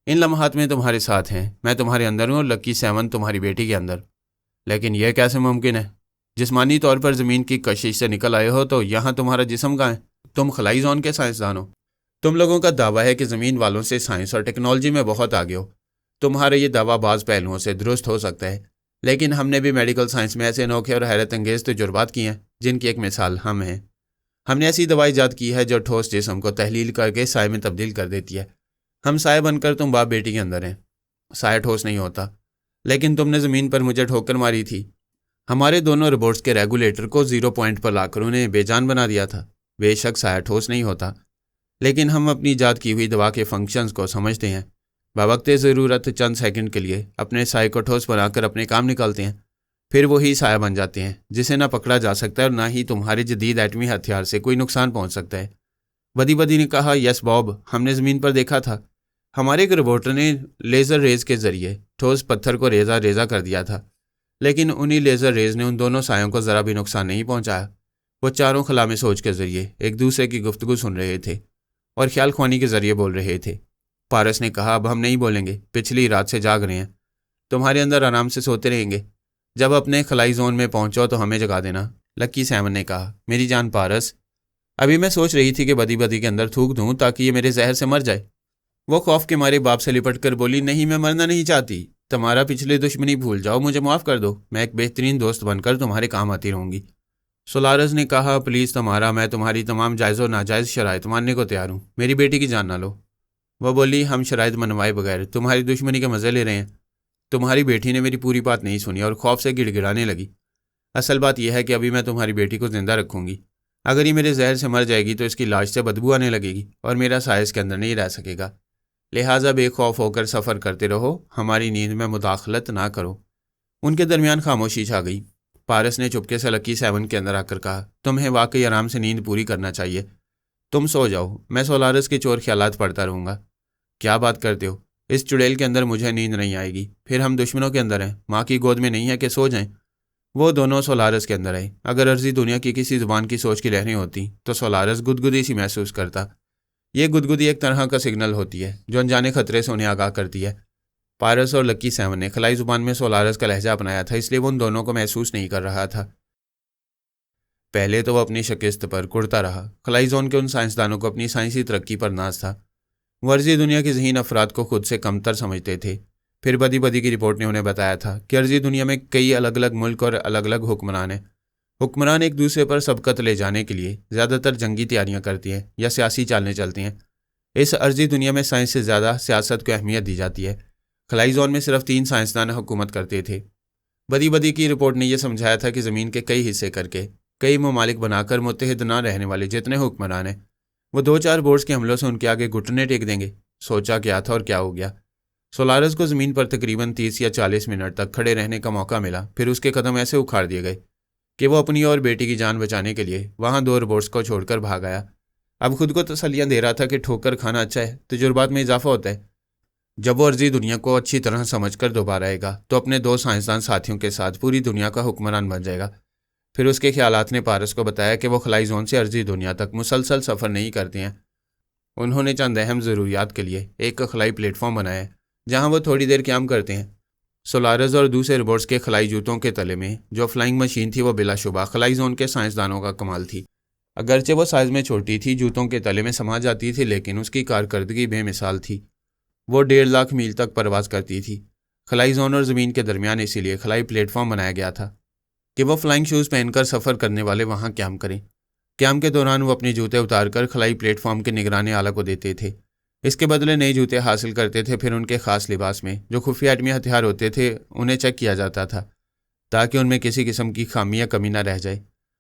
ان لمحات میں تمہارے ساتھ ہیں، میں تمہارے اندر ہوں اور لکی 7 تمہاری بیٹی کے اندر۔ لیکن یہ کیسے ممکن ہے؟ جسمانی طور پر زمین کی کشش سے نکل آئے ہو تو یہاں تمہارا جسم کہاں ہے؟ تم خلائی زون کے سائنسدان ہو۔ تم لوگوں کا دعویٰ ہے کہ زمین والوں سے سائنس اور ٹیکنالوجی میں بہت آگے ہو۔ تمہارا یہ دعویٰ بعض پہلوؤں سے درست ہو سکتا ہے، لیکن ہم نے بھی میڈیکل سائنس میں ایسے انوکھے اور حیرت انگیز تجربات کیے ہیں جن کی ایک مثال ہم ہیں۔ ہم نے ایسی دوائی ایجاد کی ہے جو ٹھوس جسم کو تحلیل کر کے سائے میں تبدیل کر دیتی ہے۔ ہم سائے بن کر تم باپ بیٹی کے اندر ہیں۔ سائے ٹھوس نہیں ہوتا، لیکن تم نے زمین پر مجھے ٹھوکر ماری تھی۔ ہمارے دونوں روبوٹس کے ریگولیٹر کو 0 پوائنٹ پر لا کر انہیں بے جان بنا دیا تھا۔ بے شک سایہ ٹھوس نہیں ہوتا، لیکن ہم اپنی ایجاد کی ہوئی دوا کے فنکشنز کو سمجھتے ہیں۔ بوقت ضرورت چند سیکنڈ کے لیے اپنے سائے کو ٹھوس بنا کر اپنے کام نکالتے ہیں، پھر وہی سایہ بن جاتے ہیں جسے نہ پکڑا جا سکتا ہے اور نہ ہی تمہارے جدید ایٹمی ہتھیار سے کوئی نقصان پہنچ سکتا ہے۔ بدی بدی نے کہا، یس باب، ہم نے زمین پر دیکھا تھا۔ ہمارے ایک روبوٹ نے لیزر ریز کے ذریعے ٹھوس پتھر کو ریزہ ریزہ کر دیا تھا، لیکن انہی لیزر ریز نے ان دونوں سایوں کو ذرا بھی نقصان نہیں پہنچایا۔ وہ چاروں خلا میں سوچ کے ذریعے ایک دوسرے کی گفتگو سن رہے تھے اور خیال خوانی کے ذریعے بول رہے تھے۔ پارس نے کہا، اب ہم نہیں بولیں گے، پچھلی رات سے جاگ رہے ہیں، تمہارے اندر آرام سے سوتے رہیں گے۔ جب اپنے خلائی زون میں پہنچو تو ہمیں جگا دینا۔ لکی 7 نے کہا، میری جان پارس، ابھی میں سوچ رہی تھی کہ بدی بدی کے اندر تھوک دوں تاکہ یہ میرے زہر سے مر جائے۔ وہ خوف کے مارے باپ سے لپٹ کر بولی، نہیں، میں مرنا نہیں چاہتی، تمہارا پچھلے دشمنی بھول جاؤ، مجھے معاف کر دو، میں ایک بہترین دوست بن کر تمہارے کام آتی رہوں گی۔ سولارس نے کہا، پلیز تمہارا، میں تمہاری تمام جائز و ناجائز شرائط ماننے کو تیار ہوں، میری بیٹی کی جان نہ لو۔ وہ بولی، ہم شرائط منوائے بغیر تمہاری دشمنی کے مزے لے رہے ہیں۔ تمہاری بیٹی نے میری پوری بات نہیں سنی اور خوف سے گڑ گڑانے لگی۔ اصل بات یہ ہے کہ ابھی میں تمہاری بیٹی کو زندہ رکھوں گی، اگر یہ میرے زہر سے مر جائے گی تو اس کی لاش سے بدبو آنے لگے گی اور میرا سایہ اس کے اندر نہیں رہ سکے گا، لہٰذا بے خوف ہو کر سفر کرتے رہو، ہماری نیند میں مداخلت نہ کرو۔ ان کے درمیان خاموشی چھا گئی۔ پارس نے چپکے سے لکی 7 کے اندر آ کر کہا، تمہیں واقعی آرام سے نیند پوری کرنا چاہیے، تم سو جاؤ، میں سولارس کے چور خیالات پڑھتا رہوں گا۔ کیا بات کرتے ہو، اس چڑیل کے اندر مجھے نیند نہیں آئے گی، پھر ہم دشمنوں کے اندر ہیں، ماں کی گود میں نہیں ہے کہ سو جائیں۔ وہ دونوں سولارس کے اندر آئے۔ اگر عرضی دنیا کی کسی زبان کی سوچ کی لہریں ہوتی تو سولارس گدگدی سی محسوس کرتا۔ یہ گدگدی ایک طرح کا سگنل ہوتی ہے جو انجانے خطرے سے انہیں آگاہ کرتی ہے۔ پارس اور لکی 7 نے خلائی زبان میں سولارس کا لہجہ اپنایا تھا، اس لیے وہ ان دونوں کو محسوس نہیں کر رہا تھا۔ پہلے تو وہ اپنی شکست پر کڑتا رہا۔ خلائی زون کے ان سائنسدانوں کو اپنی سائنسی ترقی پر ناز تھا۔ وہ عرضی دنیا کے ذہین افراد کو خود سے کمتر سمجھتے تھے۔ پھر بدی بدی کی رپورٹ نے انہیں بتایا تھا کہ عرضی دنیا میں کئی الگ الگ ملک اور الگ الگ حکمران ہیں۔ حکمران ایک دوسرے پر سبقت لے جانے کے لیے زیادہ تر جنگی تیاریاں کرتی ہیں یا سیاسی چالیں چلتی ہیں۔ اس عرضی دنیا میں سائنس سے زیادہ سیاست کو اہمیت دی جاتی ہے۔ خلائی زون میں صرف 3 سائنسدان حکومت کرتے تھے۔ بدی بدی کی رپورٹ نے یہ سمجھایا تھا کہ زمین کے کئی حصے کر کے کئی ممالک بنا کر متحد نہ رہنے والے جتنے حکمران ہیں وہ 2-4 بورڈز کے حملوں سے ان کے آگے گھٹنے ٹیک دیں گے۔ سوچا کیا تھا اور کیا ہو گیا۔ سولارس کو زمین پر تقریباً 30 یا 40 منٹ تک کھڑے رہنے کا موقع ملا، پھر اس کے قدم ایسے اکھاڑ دیے گئے کہ وہ اپنی اور بیٹی کی جان بچانے کے لیے وہاں 2 روبوٹس کو چھوڑ کر بھاگ آیا۔ اب خود کو تسلیاں دے رہا تھا کہ ٹھوکر کھانا اچھا ہے، تجربات میں اضافہ ہوتا ہے۔ جب وہ عرضی دنیا کو اچھی طرح سمجھ کر دوبارہ آئے گا تو اپنے 2 سائنسدان ساتھیوں کے ساتھ پوری دنیا کا حکمران بن جائے گا۔ پھر اس کے خیالات نے پارس کو بتایا کہ وہ خلائی زون سے عرضی دنیا تک مسلسل سفر نہیں کرتے ہیں۔ انہوں نے چند اہم ضروریات کے لیے ایک خلائی پلیٹ فارم بنایا ہے جہاں وہ تھوڑی دیر قیام کرتے ہیں۔ سولارس اور دوسرے روبوٹس کے خلائی جوتوں کے تلے میں جو فلائنگ مشین تھی وہ بلا شبہ خلائی زون کے سائنسدانوں کا کمال تھی۔ اگرچہ وہ سائز میں چھوٹی تھی، جوتوں کے تلے میں سما جاتی تھی، لیکن اس کی کارکردگی بے مثال تھی۔ وہ 1.5 لاکھ میل تک پرواز کرتی تھی۔ خلائی زون اور زمین کے درمیان اسی لیے خلائی پلیٹ فارم بنایا گیا تھا کہ وہ فلائنگ شوز پہن کر سفر کرنے والے وہاں قیام کریں۔ قیام کے دوران وہ اپنے جوتے اتار کر خلائی پلیٹ فارم کے نگران اعلیٰ کو دیتے تھے، اس کے بدلے نئے جوتے حاصل کرتے تھے۔ پھر ان کے خاص لباس میں جو خفیہ ایٹمی ہتھیار ہوتے تھے انہیں چیک کیا جاتا تھا تاکہ ان میں کسی قسم کی خامی یا کمی نہ رہ جائے۔